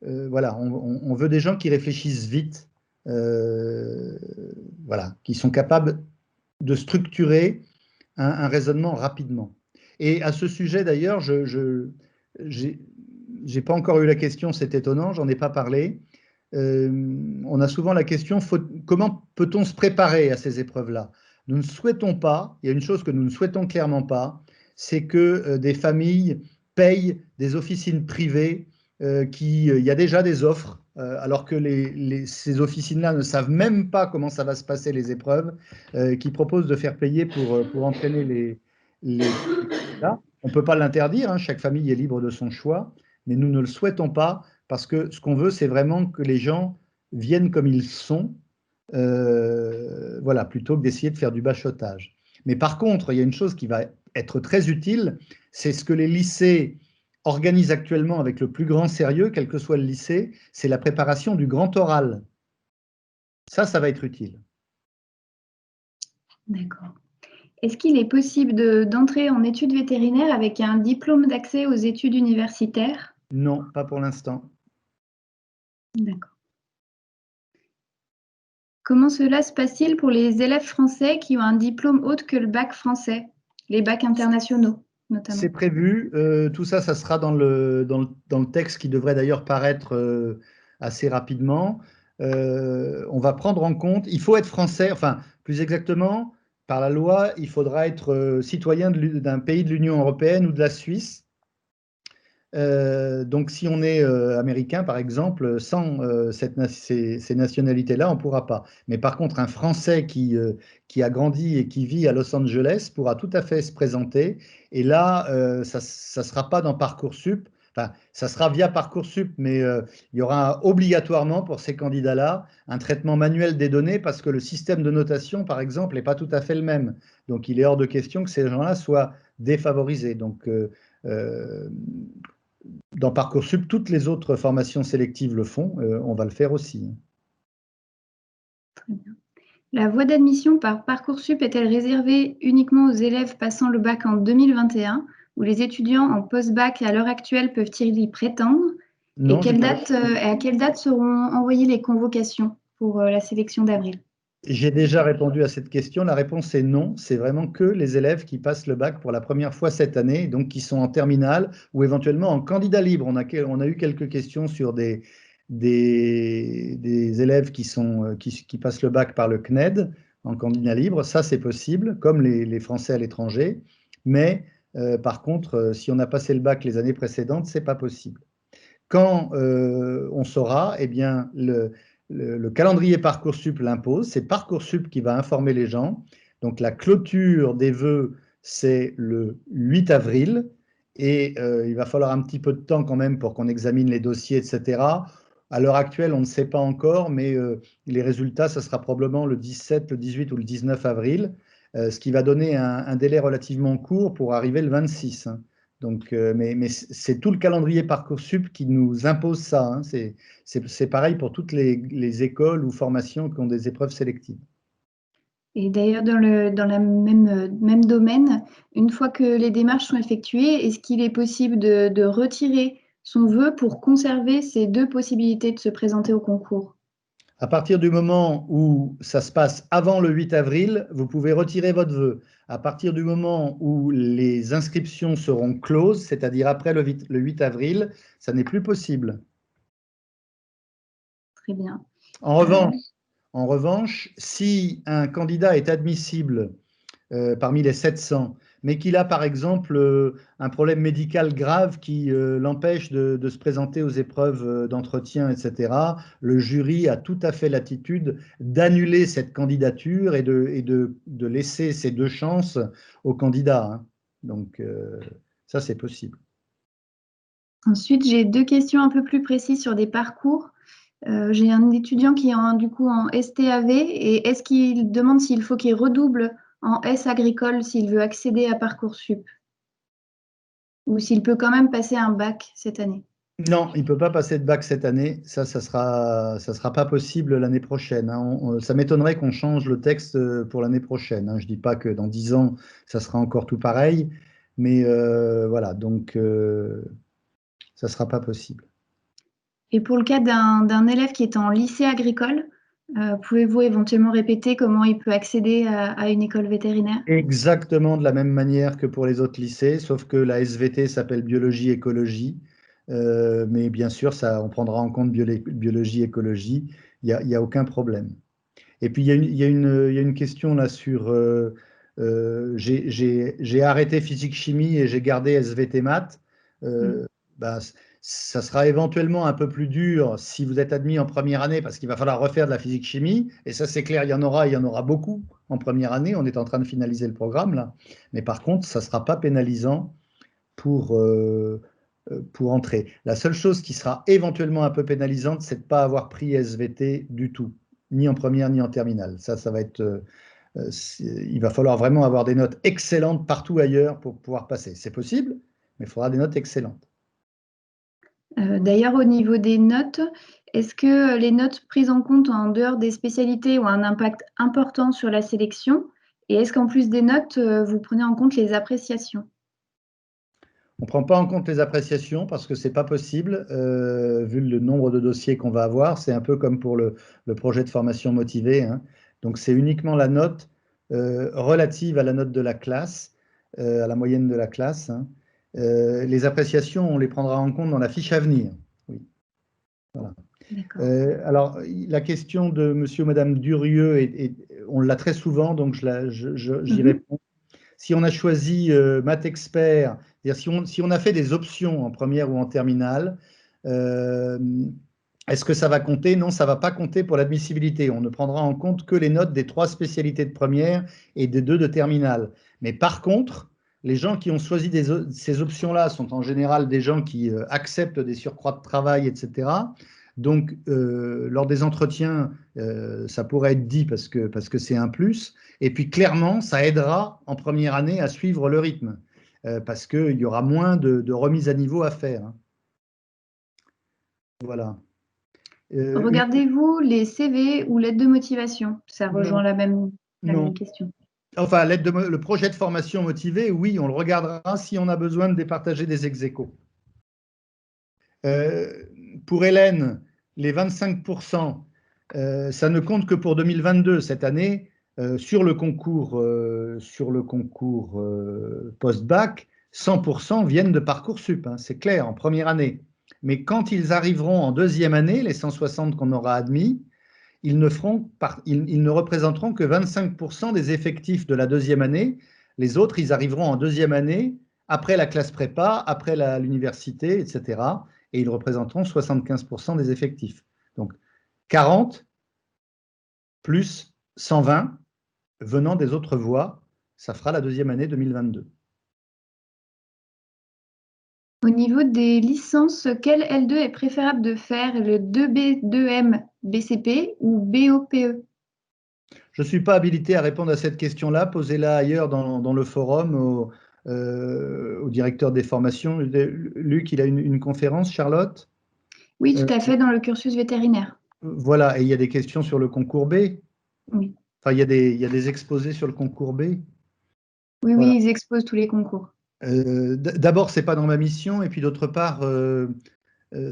voilà, on veut des gens qui réfléchissent vite, voilà, qui sont capables de structurer un raisonnement rapidement. Et à ce sujet d'ailleurs, j'ai pas encore eu la question, c'est étonnant, j'en ai pas parlé. On a souvent la question, comment peut-on se préparer à ces épreuves-là? Nous ne souhaitons pas, il y a une chose que nous ne souhaitons clairement pas, c'est que des familles payent des officines privées il y a déjà des offres, alors que ces officines-là ne savent même pas comment ça va se passer les épreuves, qui proposent de faire payer pour entraîner candidats. On ne peut pas l'interdire, hein, chaque famille est libre de son choix, mais nous ne le souhaitons pas parce que ce qu'on veut, c'est vraiment que les gens viennent comme ils sont, voilà, plutôt que d'essayer de faire du bachotage. Mais par contre, il y a une chose qui va être très utile, c'est ce que les lycées organisent actuellement avec le plus grand sérieux, quel que soit le lycée, c'est la préparation du grand oral. Ça va être utile.
D'accord. Est-ce qu'il est possible d'entrer en études vétérinaires avec un diplôme d'accès aux études universitaires?
Non, pas pour l'instant.
D'accord. Comment cela se passe-t-il pour les élèves français qui ont un diplôme autre que le bac français, les bacs internationaux notamment?
C'est prévu, tout ça, ça sera dans le texte qui devrait d'ailleurs paraître assez rapidement. On va prendre en compte, il faut être français, enfin plus exactement, par la loi, il faudra être citoyen d'un pays de l'Union européenne ou de la Suisse. Donc si on est américain, par exemple, sans ces nationalités-là, on ne pourra pas. Mais par contre, un Français qui a grandi et qui vit à Los Angeles pourra tout à fait se présenter. Et là, ça ne sera pas dans Parcoursup. Enfin, ça sera via Parcoursup, mais il y aura obligatoirement pour ces candidats-là un traitement manuel des données parce que le système de notation, par exemple, n'est pas tout à fait le même. Donc il est hors de question que ces gens-là soient défavorisés. Donc dans Parcoursup, toutes les autres formations sélectives le font, on va le faire aussi.
Très bien. La voie d'admission par Parcoursup est-elle réservée uniquement aux élèves passant le bac en 2021 ou les étudiants en post-bac à l'heure actuelle peuvent-ils y prétendre? Et
Non,
à quelle date seront envoyées les convocations pour la sélection d'avril?
j'ai déjà répondu à cette question. La réponse est non. C'est vraiment que les élèves qui passent le bac pour la première fois cette année, donc qui sont en terminale ou éventuellement en candidat libre. On a eu quelques questions sur des élèves qui passent le bac par le CNED en candidat libre. Ça, c'est possible, comme les Français à l'étranger. Mais par contre, si on a passé le bac les années précédentes, ce n'est pas possible. Quand on saura, eh bien, le calendrier Parcoursup l'impose. C'est Parcoursup qui va informer les gens. Donc, la clôture des vœux, c'est le 8 avril. Et il va falloir un petit peu de temps quand même pour qu'on examine les dossiers, etc. À l'heure actuelle, on ne sait pas encore, mais les résultats, ça sera probablement le 17, le 18 ou le 19 avril, ce qui va donner un délai relativement court pour arriver le 26. Hein. Donc, mais c'est tout le calendrier Parcoursup qui nous impose ça. Hein. C'est pareil pour toutes les écoles ou formations qui ont des épreuves sélectives.
Et d'ailleurs, dans le même domaine, une fois que les démarches sont effectuées, est-ce qu'il est possible de retirer son vœu pour conserver ces 2 possibilités de se présenter au concours?
À partir du moment où ça se passe avant le 8 avril, vous pouvez retirer votre vœu. À partir du moment où les inscriptions seront closes, c'est-à-dire après le 8 avril, ça n'est plus possible.
Très bien.
En revanche, En revanche, si un candidat est admissible parmi les 700, mais qu'il a par exemple un problème médical grave qui l'empêche de se présenter aux épreuves d'entretien, etc., le jury a tout à fait l'attitude d'annuler cette candidature et de laisser ces 2 chances au candidat, hein. Donc, ça, c'est possible.
Ensuite, j'ai 2 questions un peu plus précises sur des parcours. J'ai un étudiant qui est du coup en STAV et est-ce qu'il demande s'il faut qu'il redouble en S agricole s'il veut accéder à Parcoursup ou s'il peut quand même passer un bac cette année?
Non, il ne peut pas passer de bac cette année. Ça sera pas possible l'année prochaine, hein. Ça m'étonnerait qu'on change le texte pour l'année prochaine, hein. Je ne dis pas que dans 10 ans, ça sera encore tout pareil, mais voilà, donc ça ne sera pas possible.
Et pour le cas d'un élève qui est en lycée agricole, pouvez-vous éventuellement répéter comment il peut accéder à une école vétérinaire?
Exactement de la même manière que pour les autres lycées, sauf que la SVT s'appelle biologie-écologie. Mais bien sûr, on prendra en compte biologie-écologie. Il y a aucun problème. Et puis, il y a une question là sur... j'ai arrêté physique-chimie et j'ai gardé SVT maths. Bah, ça sera éventuellement un peu plus dur si vous êtes admis en première année parce qu'il va falloir refaire de la physique-chimie. Et ça, c'est clair, il y en aura beaucoup en première année. On est en train de finaliser le programme là. Mais par contre, ça ne sera pas pénalisant pour entrer. La seule chose qui sera éventuellement un peu pénalisante, c'est de ne pas avoir pris SVT du tout, ni en première ni en terminale. Ça va être... il va falloir vraiment avoir des notes excellentes partout ailleurs pour pouvoir passer. C'est possible, mais il faudra des notes excellentes.
D'ailleurs, au niveau des notes, est-ce que les notes prises en compte en dehors des spécialités ont un impact important sur la sélection? Et est-ce qu'en plus des notes, vous prenez en compte les appréciations?
On ne prend pas en compte les appréciations parce que ce n'est pas possible, vu le nombre de dossiers qu'on va avoir. C'est un peu comme pour le projet de formation motivée, hein. Donc, c'est uniquement la note relative à la note de la classe, à la moyenne de la classe, hein. Les appréciations, on les prendra en compte dans la fiche à venir. Oui. Voilà. Alors, la question de monsieur ou madame Durieux, on l'a très souvent, donc j'y réponds. Si on a choisi maths expert, c'est-à-dire si on a fait des options en première ou en terminale, est-ce que ça va compter? Non, ça ne va pas compter pour l'admissibilité. On ne prendra en compte que les notes des 3 spécialités de première et des 2 de terminale. Mais par contre, les gens qui ont choisi ces options-là sont en général des gens qui acceptent des surcroîts de travail, etc. Donc, lors des entretiens, ça pourrait être dit parce que c'est un plus. Et puis, clairement, ça aidera en première année à suivre le rythme parce qu'il y aura moins de remise à niveau à faire, hein. Voilà.
Regardez-vous les CV ou lettres de motivation? Ça rejoint
Non,
la même
non.
question.
Enfin, le projet de formation motivé, oui, on le regardera si on a besoin de départager des ex-aequo. Pour Hélène, les 25%, ça ne compte que pour 2022. Cette année, sur le concours post-bac, 100% viennent de Parcoursup, hein, c'est clair, en première année. Mais quand ils arriveront en deuxième année, les 160 qu'on aura admis, ils ne représenteront que 25% des effectifs de la deuxième année. Les autres, ils arriveront en deuxième année, après la classe prépa, après l'université, etc. Et ils représenteront 75% des effectifs. Donc 40 plus 120 venant des autres voies, ça fera la deuxième année 2022.
Au niveau des licences, quel L2 est préférable de faire, le 2B, 2M, BCP ou BOPE?
Je ne suis pas habilité à répondre à cette question-là. Posez-la ailleurs dans le forum au directeur des formations. Luc, il a une conférence, Charlotte?
Oui, tout à fait, dans le cursus vétérinaire.
Voilà, et il y a des questions sur le concours B.
Oui.
Enfin, il y a des exposés sur le concours B.
Oui,
Voilà.
oui, ils exposent tous les concours.
D'abord, ce n'est pas dans ma mission, et puis d'autre part,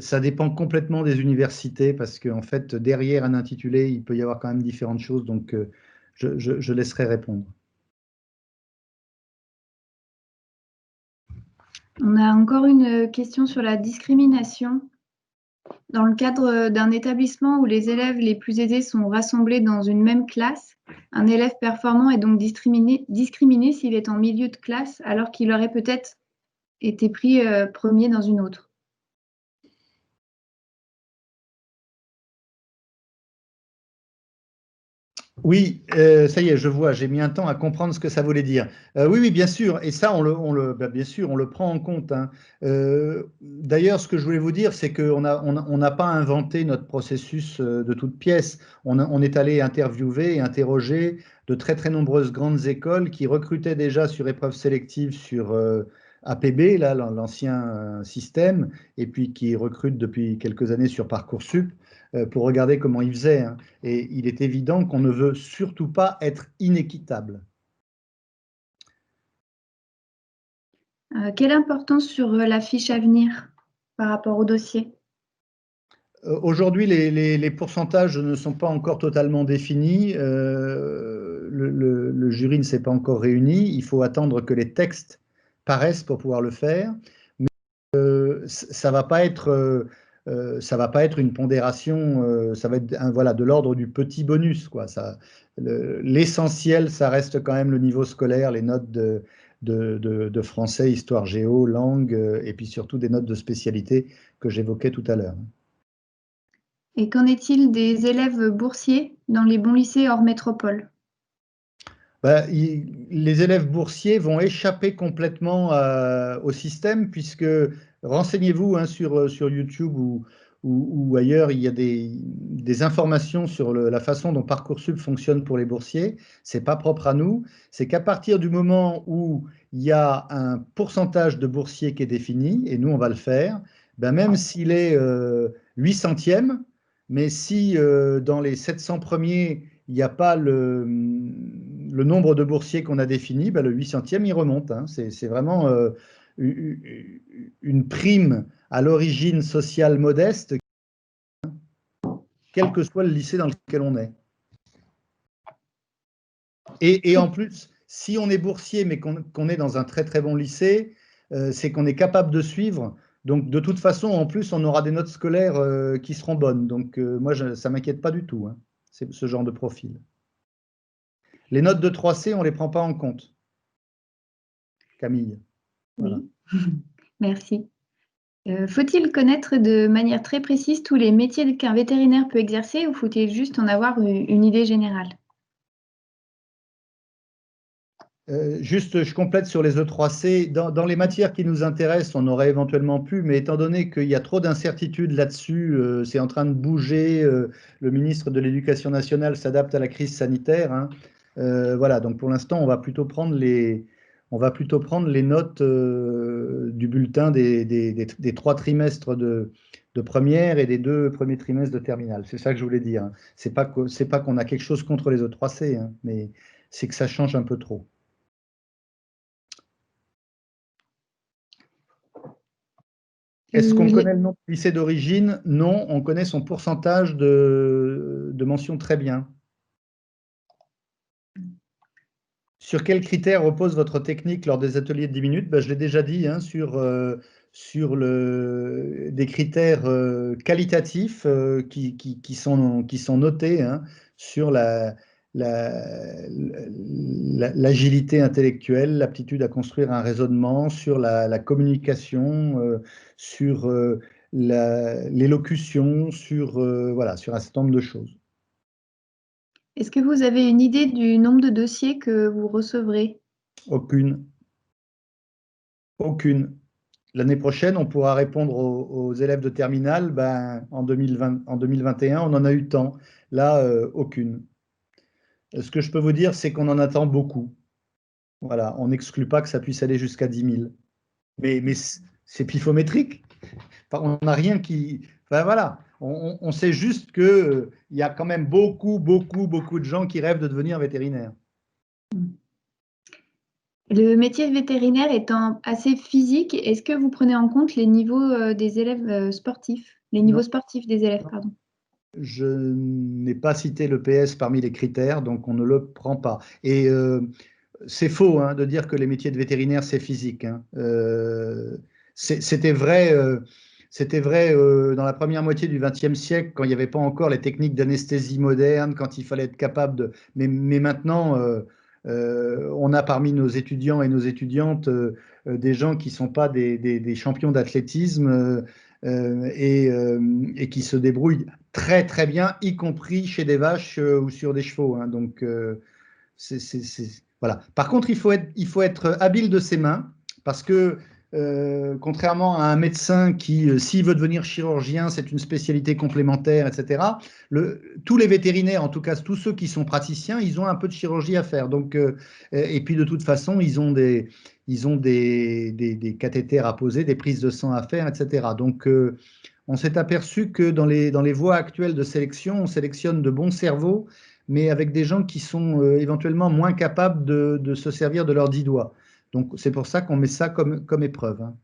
ça dépend complètement des universités, parce qu'en fait, derrière un intitulé, il peut y avoir quand même différentes choses, donc je laisserai répondre.
On a encore une question sur la discrimination. Dans le cadre d'un établissement où les élèves les plus aisés sont rassemblés dans une même classe, un élève performant est donc discriminé s'il est en milieu de classe alors qu'il aurait peut-être été pris premier dans une autre.
Oui, ça y est, je vois, j'ai mis un temps à comprendre ce que ça voulait dire. Oui, oui, bien sûr, et ça, bien sûr, on le prend en compte, hein. D'ailleurs, ce que je voulais vous dire, c'est qu'on on n'a pas inventé notre processus de toute pièce. On est allé interviewer et interroger de très, très nombreuses grandes écoles qui recrutaient déjà sur épreuve sélective sur APB, là, l'ancien système, et puis qui recrutent depuis quelques années sur Parcoursup pour regarder comment ils faisaient, hein. Et il est évident qu'on ne veut surtout pas être inéquitable.
Quelle importance sur la fiche à venir par rapport au dossier?
Aujourd'hui, les pourcentages ne sont pas encore totalement définis. Le jury ne s'est pas encore réuni. Il faut attendre que les textes paraissent pour pouvoir le faire. Mais ça va pas être, ça va pas être une pondération. Ça va être voilà, de l'ordre du petit bonus, quoi. L'essentiel, ça reste quand même le niveau scolaire, les notes de français, histoire géo, langue, et puis surtout des notes de spécialité que j'évoquais tout à l'heure.
Et qu'en est-il des élèves boursiers dans les bons lycées hors métropole?
Les élèves boursiers vont échapper complètement au système puisque, renseignez-vous, hein, sur YouTube ou ailleurs, il y a des informations sur la façon dont Parcoursup fonctionne pour les boursiers. Ce n'est pas propre à nous. C'est qu'à partir du moment où il y a un pourcentage de boursiers qui est défini, et nous on va le faire, ben même s'il est 800e, mais si dans les 700 premiers, il n'y a pas le nombre de boursiers qu'on a défini, ben le 800e, il remonte, hein. C'est vraiment une prime à l'origine sociale modeste, quel que soit le lycée dans lequel on est. Et en plus, si on est boursier, mais qu'on est dans un très très bon lycée, c'est qu'on est capable de suivre. Donc de toute façon, en plus, on aura des notes scolaires qui seront bonnes. Donc moi, ça ne m'inquiète pas du tout, hein, ce genre de profil. Les notes de 3C, on ne les prend pas en compte. Camille. Voilà.
Oui, merci. Faut-il connaître de manière très précise tous les métiers qu'un vétérinaire peut exercer ou faut-il juste en avoir une idée générale?
Juste, je complète sur les E3C. Dans les matières qui nous intéressent, on aurait éventuellement pu, mais étant donné qu'il y a trop d'incertitudes là-dessus, c'est en train de bouger. Le ministre de l'Éducation nationale s'adapte à la crise sanitaire, hein. Voilà, donc pour l'instant, on va plutôt prendre les notes du bulletin des 3 trimestres de première et des 2 premiers trimestres de terminale. C'est ça que je voulais dire, hein. C'est pas qu'on a quelque chose contre les E3C, hein, mais c'est que ça change un peu trop. Est-ce qu'on connaît le nom du lycée d'origine? Non, on connaît son pourcentage de mention très bien. Sur quels critères repose votre technique lors des ateliers de 10 minutes? Je l'ai déjà dit, hein, sur des critères qualitatifs qui sont notés, hein, sur l'agilité intellectuelle, l'aptitude à construire un raisonnement, sur la communication, sur l'élocution, voilà, sur un certain nombre de choses.
Est-ce que vous avez une idée du nombre de dossiers que vous recevrez?
Aucune. Aucune. L'année prochaine, on pourra répondre aux élèves de terminale, en 2021, on en a eu tant. Là, aucune. Ce que je peux vous dire, c'est qu'on en attend beaucoup. Voilà, on n'exclut pas que ça puisse aller jusqu'à 10 000. Mais c'est pifométrique. Enfin, on n'a rien qui... Enfin, voilà, on sait juste qu'il y a quand même beaucoup de gens qui rêvent de devenir vétérinaire.
Le métier de vétérinaire étant assez physique, est-ce que vous prenez en compte les niveaux des élèves sportifs, les niveaux sportifs des élèves, pardon?
Je n'ai pas cité le PS parmi les critères, donc on ne le prend pas. Et c'est faux, hein, de dire que les métiers de vétérinaire, c'est physique, hein. C'était vrai c'était vrai dans la première moitié du XXe siècle, quand il n'y avait pas encore les techniques d'anesthésie moderne, quand il fallait être capable de… Mais maintenant, on a parmi nos étudiants et nos étudiantes des gens qui ne sont pas des champions d'athlétisme et qui se débrouillent très très bien, y compris chez des vaches ou sur des chevaux, hein. Donc, voilà. Par contre, il faut être habile de ses mains parce que contrairement à un médecin qui, s'il veut devenir chirurgien, c'est une spécialité complémentaire, etc. Tous les vétérinaires, en tout cas tous ceux qui sont praticiens, ils ont un peu de chirurgie à faire. Donc, et puis de toute façon, ils ont des cathéters à poser, des prises de sang à faire, etc. Donc, on s'est aperçu que dans les voies actuelles de sélection, on sélectionne de bons cerveaux, mais avec des gens qui sont éventuellement moins capables de se servir de leurs 10 doigts. Donc, c'est pour ça qu'on met ça comme épreuve, hein.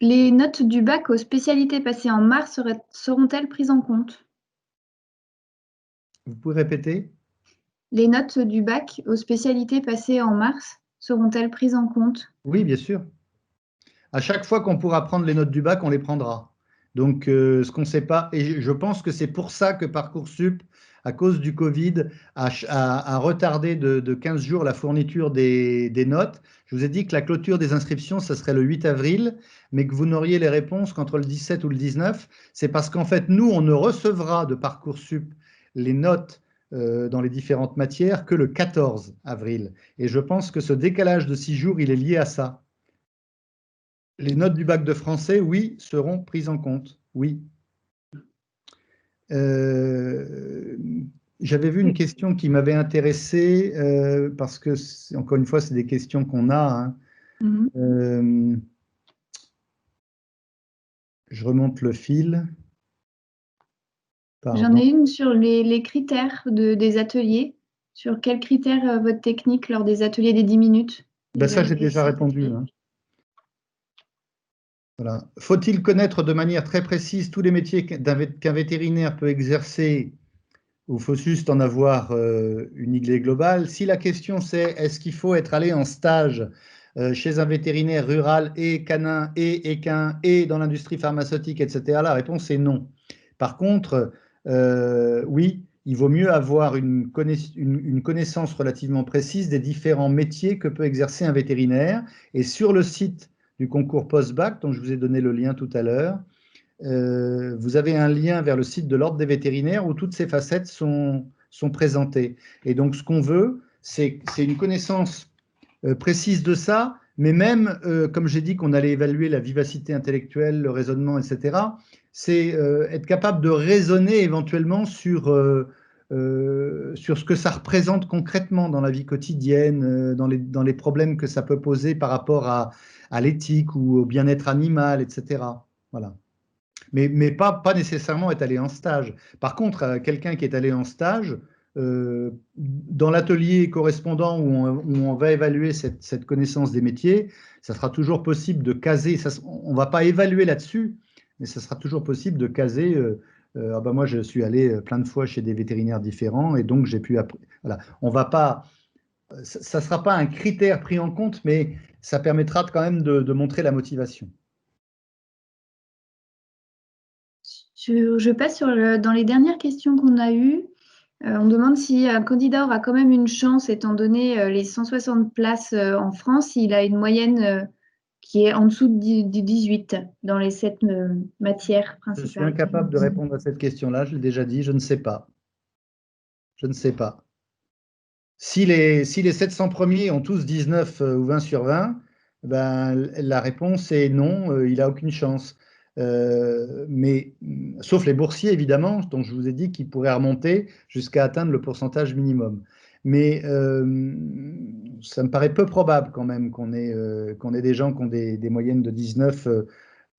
Les notes du bac aux spécialités passées en mars seront-elles prises en compte?
Vous pouvez répéter?
Les notes du bac aux spécialités passées en mars seront-elles prises en compte?
Oui, bien sûr. À chaque fois qu'on pourra prendre les notes du bac, on les prendra. Donc, ce qu'on ne sait pas, et je pense que c'est pour ça que Parcoursup, à cause du Covid, a retardé de 15 jours la fourniture des notes. Je vous ai dit que la clôture des inscriptions, ce serait le 8 avril, mais que vous n'auriez les réponses qu'entre le 17 ou le 19. C'est parce qu'en fait, nous, on ne recevra de Parcoursup les notes dans les différentes matières que le 14 avril. Et je pense que ce décalage de 6 jours, il est lié à ça. Les notes du bac de français, oui, seront prises en compte, oui. Euh, J'avais vu une question qui m'avait intéressé parce que, encore une fois, c'est des questions qu'on a, hein. Je remonte le fil.
J'en
Pardon.
ai une sur les critères des ateliers. Sur quels critères votre technique lors des ateliers des 10 minutes?
Ben ça, j'ai
Évaluer
déjà
cet
répondu,
atelier.
hein. Voilà. Faut-il connaître de manière très précise tous les métiers qu'un vétérinaire peut exercer ou faut juste en avoir une idée globale? Si la question c'est est-ce qu'il faut être allé en stage chez un vétérinaire rural et canin et équin et dans l'industrie pharmaceutique, etc., la réponse est non. Par contre, oui, il vaut mieux avoir une connaissance relativement précise des différents métiers que peut exercer un vétérinaire. Et sur le site du concours post-bac, dont je vous ai donné le lien tout à l'heure, vous avez un lien vers le site de l'Ordre des vétérinaires où toutes ces facettes sont présentées. Et donc, ce qu'on veut, c'est une connaissance précise de ça, mais même, comme j'ai dit qu'on allait évaluer la vivacité intellectuelle, le raisonnement, etc., c'est être capable de raisonner éventuellement sur ce que ça représente concrètement dans la vie quotidienne, dans les problèmes que ça peut poser par rapport à l'éthique ou au bien-être animal, etc. Voilà. Mais pas nécessairement être allé en stage. Par contre, quelqu'un qui est allé en stage, dans l'atelier correspondant où on va évaluer cette connaissance des métiers, ça sera toujours possible de caser, on ne va pas évaluer là-dessus, mais ça sera toujours possible de caser. Ah ben moi, je suis allé plein de fois chez des vétérinaires différents et donc j'ai pu voilà. On va pas, ça ne sera pas un critère pris en compte, mais ça permettra quand même de montrer la motivation.
Je passe dans les dernières questions qu'on a eues. On demande si un candidat aura quand même une chance, étant donné les 160 places en France, s'il a une moyenne qui est en dessous du 18 dans les 7 matières
Je suis
principales.
incapable de répondre à cette question-là, je l'ai déjà dit, je ne sais pas. Je ne sais pas. Si les 700 premiers ont tous 19 ou 20 sur 20, ben, la réponse est non, il n'a aucune chance. Mais sauf les boursiers, évidemment, dont je vous ai dit qu'ils pourraient remonter jusqu'à atteindre le pourcentage minimum. Mais ça me paraît peu probable quand même qu'on ait des gens qui ont des moyennes de 19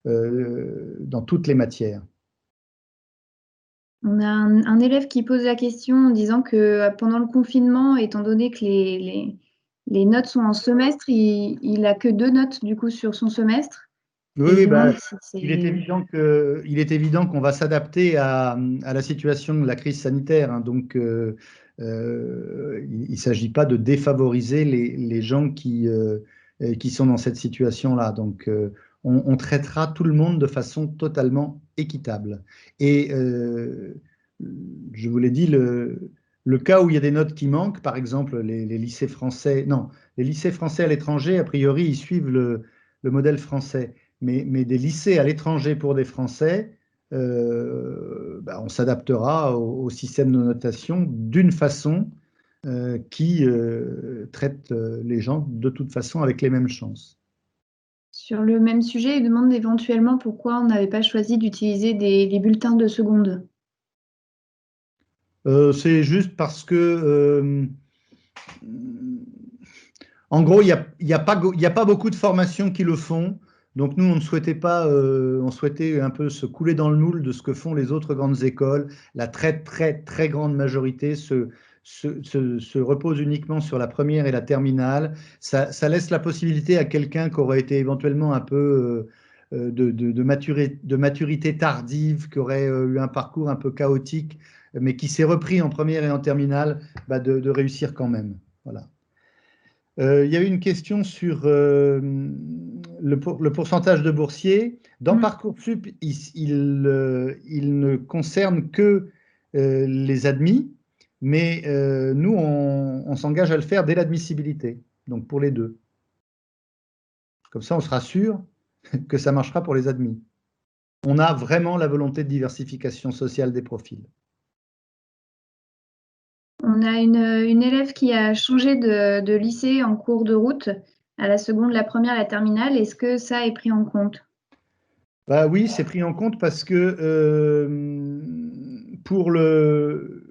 dans toutes les matières.
On a un élève qui pose la question en disant que pendant le confinement, étant donné que les notes sont en semestre, il n'a que 2 notes du coup sur son semestre.
Oui,
Et il
oui,
demande
bah,
si
il est
c'est…
évident qu'on va s'adapter à la situation de la crise sanitaire, hein. Donc, il ne s'agit pas de défavoriser les gens qui sont dans cette situation-là. Donc, on traitera tout le monde de façon totalement équitable. Et je vous l'ai dit, le cas où il y a des notes qui manquent, par exemple les lycées français, non, les lycées français à l'étranger, a priori, ils suivent le modèle français, mais des lycées à l'étranger pour des Français, on s'adaptera au système de notation d'une façon qui traite les gens de toute façon avec les mêmes chances.
Sur le même sujet, il demande éventuellement pourquoi on n'avait pas choisi d'utiliser les bulletins de seconde.
C'est juste parce que, en gros, il n'y a pas beaucoup de formations qui le font. Donc nous, on ne souhaitait pas, on souhaitait un peu se couler dans le moule de ce que font les autres grandes écoles. La très, très, très grande majorité se repose uniquement sur la première et la terminale. Ça laisse la possibilité à quelqu'un qui aurait été éventuellement un peu de maturité tardive, qui aurait eu un parcours un peu chaotique, mais qui s'est repris en première et en terminale, de réussir quand même. Voilà. Il y a eu une question sur le pourcentage de boursiers. Dans Parcoursup, il ne concerne que les admis, mais nous, on s'engage à le faire dès l'admissibilité, donc pour les deux. Comme ça, on sera sûr que ça marchera pour les admis. On a vraiment la volonté de diversification sociale des profils.
On a une élève qui a changé de lycée en cours de route, à la seconde, la première, la terminale. Est-ce que ça est pris en compte?
Oui, c'est pris en compte parce que pour le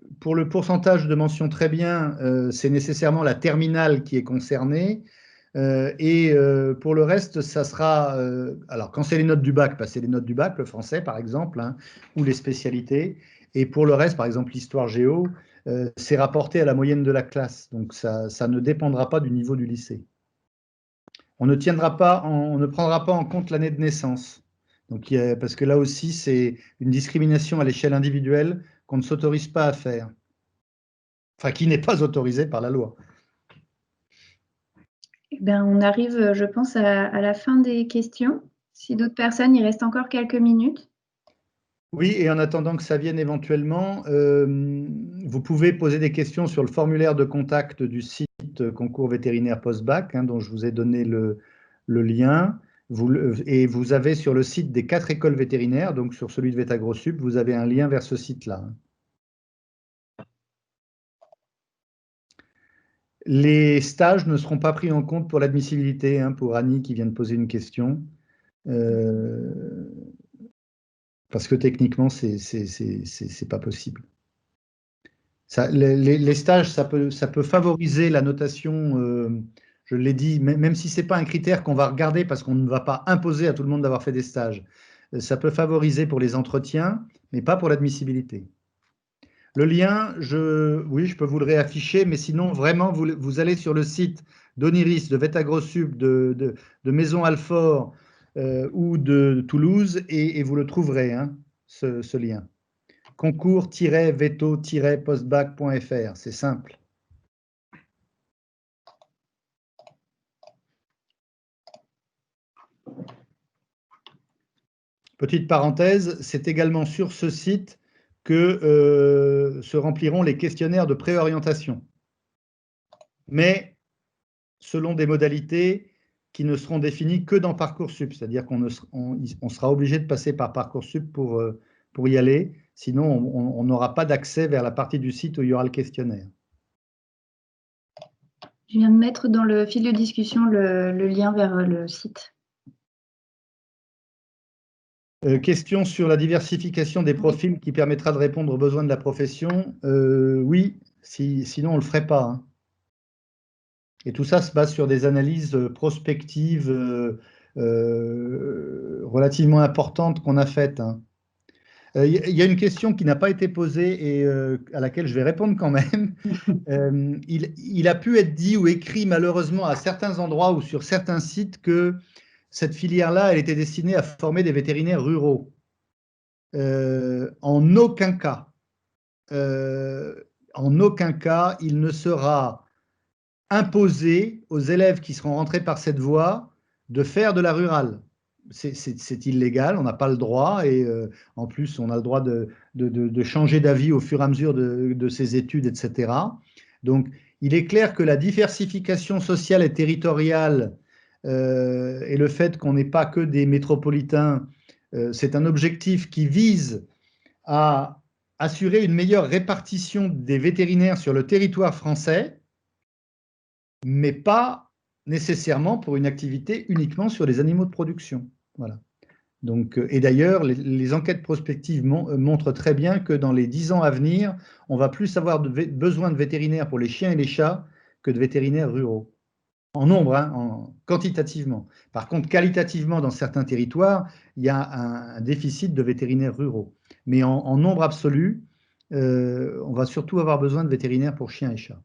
pourcentage de mention très bien, c'est nécessairement la terminale qui est concernée. Et pour le reste, ça sera, alors quand c'est les notes du bac, c'est les notes du bac, le français par exemple, hein, ou les spécialités. Et pour le reste, par exemple l'histoire géo, c'est rapporté à la moyenne de la classe. Donc ça ne dépendra pas du niveau du lycée. On ne prendra pas en compte l'année de naissance. Donc, parce que là aussi, c'est une discrimination à l'échelle individuelle qu'on ne s'autorise pas à faire. Enfin, qui n'est pas autorisée par la loi.
Eh bien, on arrive, je pense, à la fin des questions. Si d'autres personnes, il reste encore quelques minutes.
Oui, et en attendant que ça vienne éventuellement, vous pouvez poser des questions sur le formulaire de contact du site Concours vétérinaire post-bac, hein, dont je vous ai donné le lien. Et vous avez sur le site des 4 écoles vétérinaires, donc sur celui de VetaGrosSup, vous avez un lien vers ce site-là. Les stages ne seront pas pris en compte pour l'admissibilité, hein, pour Annie qui vient de poser une question. Parce que techniquement, c'est pas possible. Les stages, ça peut favoriser la notation, je l'ai dit, même si ce n'est pas un critère qu'on va regarder parce qu'on ne va pas imposer à tout le monde d'avoir fait des stages. Ça peut favoriser pour les entretiens, mais pas pour l'admissibilité. Le lien, oui, je peux vous le réafficher, mais sinon, vraiment, vous allez sur le site d'Oniris, de VetaGrosSup, de Maison Alfort ou de Toulouse, et vous le trouverez, hein, ce lien. Concours-veto-postbac.fr, c'est simple. Petite parenthèse, c'est également sur ce site que se rempliront les questionnaires de préorientation. Mais selon des modalités qui ne seront définies que dans Parcoursup, c'est-à-dire qu'on sera obligé de passer par Parcoursup pour y aller, sinon on n'aura pas d'accès vers la partie du site où il y aura le questionnaire.
Je viens de mettre dans le fil de discussion le lien vers le site.
Question sur la diversification des profils qui permettra de répondre aux besoins de la profession. Oui, sinon on ne le ferait pas, hein. Et tout ça se base sur des analyses prospectives relativement importantes qu'on a faites, hein. Il y a une question qui n'a pas été posée et à laquelle je vais répondre quand même. Il a pu être dit ou écrit malheureusement à certains endroits ou sur certains sites que cette filière-là, elle était destinée à former des vétérinaires ruraux. En aucun cas, il ne sera imposé aux élèves qui seront rentrés par cette voie de faire de la rurale. c'est illégal, on n'a pas le droit, et en plus, on a le droit de changer d'avis au fur et à mesure de ses études, etc. Donc, il est clair que la diversification sociale et territoriale et le fait qu'on n'ait pas que des métropolitains, c'est un objectif qui vise à assurer une meilleure répartition des vétérinaires sur le territoire français, mais pas nécessairement pour une activité uniquement sur les animaux de production. Voilà. Donc, et d'ailleurs, les enquêtes prospectives montrent très bien que dans les 10 ans à venir, on va plus avoir besoin de vétérinaires pour les chiens et les chats que de vétérinaires ruraux. En nombre, hein, quantitativement. Par contre, qualitativement, dans certains territoires, il y a un déficit de vétérinaires ruraux. Mais en nombre absolu, on va surtout avoir besoin de vétérinaires pour chiens et chats.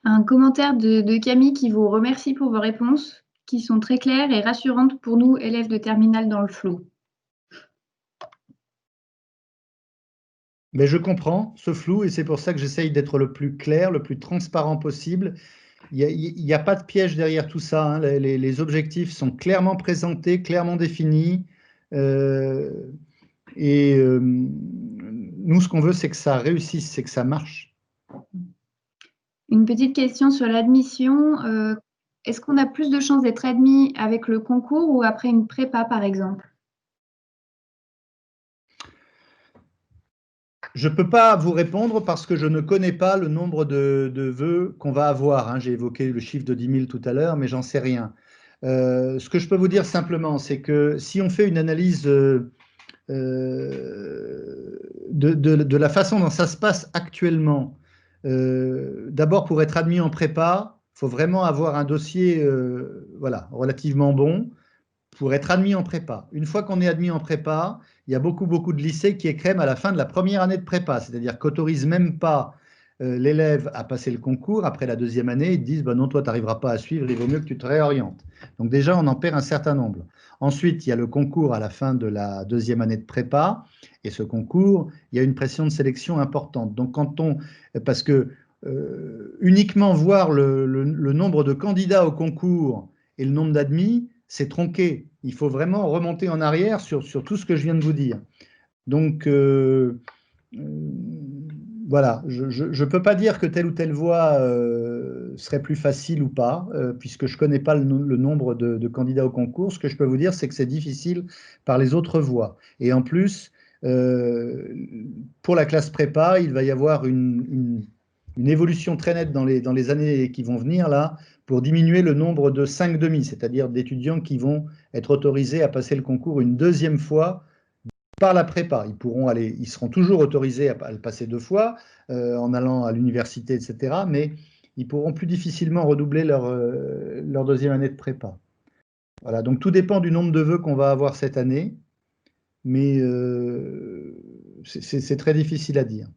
Un commentaire de Camille qui vous remercie pour vos réponses, qui sont très claires et rassurantes pour nous, élèves de terminale dans le flou.
Mais je comprends ce flou et c'est pour ça que j'essaye d'être le plus clair, le plus transparent possible. Il n'y a pas de piège derrière tout ça, hein. Les objectifs sont clairement présentés, clairement définis. Nous, ce qu'on veut, c'est que ça réussisse, c'est que ça marche.
Une petite question sur l'admission. Est-ce qu'on a plus de chances d'être admis avec le concours ou après une prépa, par exemple?
Je ne peux pas vous répondre parce que je ne connais pas le nombre de vœux qu'on va avoir, hein. J'ai évoqué le chiffre de 10 000 tout à l'heure, mais j'en sais rien. Ce que je peux vous dire simplement, c'est que si on fait une analyse de la façon dont ça se passe actuellement, d'abord pour être admis en prépa, il faut vraiment avoir un dossier voilà, relativement bon pour être admis en prépa. Une fois qu'on est admis en prépa, il y a beaucoup de lycées qui écrèment à la fin de la première année de prépa, c'est-à-dire qu'autorisent même pas l'élève à passer le concours après la deuxième année. Ils disent, bah non, toi, tu n'arriveras pas à suivre, il vaut mieux que tu te réorientes. Donc déjà, on en perd un certain nombre. Ensuite, il y a le concours à la fin de la deuxième année de prépa, et ce concours, il y a une pression de sélection importante. Donc parce que uniquement voir le nombre de candidats au concours et le nombre d'admis, c'est tronqué. Il faut vraiment remonter en arrière sur tout ce que je viens de vous dire. Donc, voilà, je ne peux pas dire que telle ou telle voie serait plus facile ou pas, puisque je ne connais pas le nombre de candidats au concours. Ce que je peux vous dire, c'est que c'est difficile par les autres voies. Et en plus, pour la classe prépa, il va y avoir une évolution très nette dans les années qui vont venir, là, pour diminuer le nombre de 5,5, c'est-à-dire d'étudiants qui vont être autorisés à passer le concours une deuxième fois par la prépa. Ils seront toujours autorisés à le passer 2 fois en allant à l'université, etc. Mais ils pourront plus difficilement redoubler leur deuxième année de prépa. Voilà, donc tout dépend du nombre de vœux qu'on va avoir cette année, mais c'est très difficile à dire.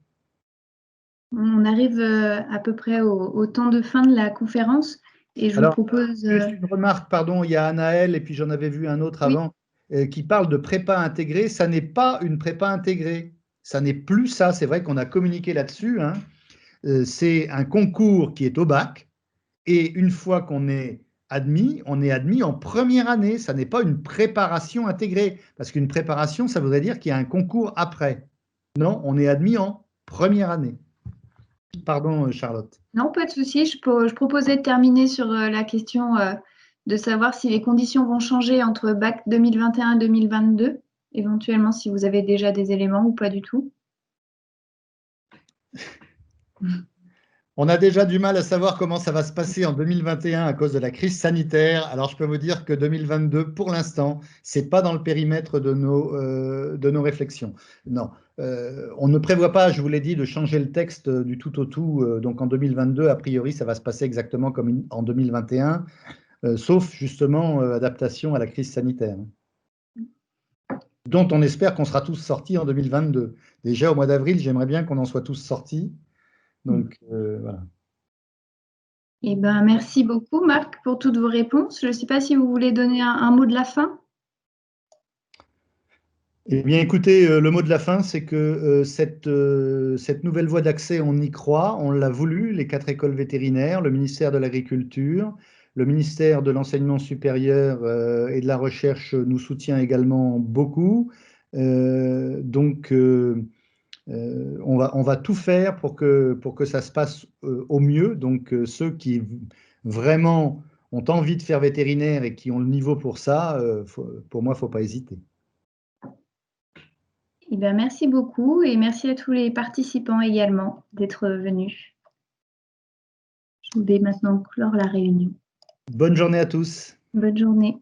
On arrive à peu près au temps de fin de la conférence et je vous propose…
Juste une remarque, pardon, il y a Anaël et puis j'en avais vu un autre avant qui parle de prépa intégrée. Ça n'est pas une prépa intégrée, ça n'est plus ça. C'est vrai qu'on a communiqué là-dessus, hein. C'est un concours qui est au bac et une fois qu'on est admis, on est admis en première année. Ça n'est pas une préparation intégrée parce qu'une préparation, ça voudrait dire qu'il y a un concours après. Non, on est admis en première année. Pardon, Charlotte.
Non, pas de souci. Je proposais de terminer sur la question de savoir si les conditions vont changer entre bac 2021 et 2022, éventuellement si vous avez déjà des éléments ou pas du tout.
On a déjà du mal à savoir comment ça va se passer en 2021 à cause de la crise sanitaire. Alors, je peux vous dire que 2022, pour l'instant, ce n'est pas dans le périmètre de nos réflexions. Non, on ne prévoit pas, je vous l'ai dit, de changer le texte du tout au tout. Donc, en 2022, a priori, ça va se passer exactement comme en 2021, sauf justement adaptation à la crise sanitaire, dont on espère qu'on sera tous sortis en 2022. Déjà, au mois d'avril, j'aimerais bien qu'on en soit tous sortis. Donc, voilà.
Eh ben, merci beaucoup, Marc, pour toutes vos réponses. Je ne sais pas si vous voulez donner un mot de la fin.
Eh bien, écoutez, le mot de la fin, c'est que cette nouvelle voie d'accès, on y croit, on l'a voulu, les 4 écoles vétérinaires, le ministère de l'Agriculture. Le ministère de l'Enseignement supérieur et de la Recherche nous soutient également beaucoup. Donc, on va tout faire pour que ça se passe au mieux. Donc, ceux qui vraiment ont envie de faire vétérinaire et qui ont le niveau pour ça, pour moi, il ne faut pas hésiter.
Eh bien, merci beaucoup et merci à tous les participants également d'être venus. Je vais maintenant clore la réunion.
Bonne journée à tous.
Bonne journée.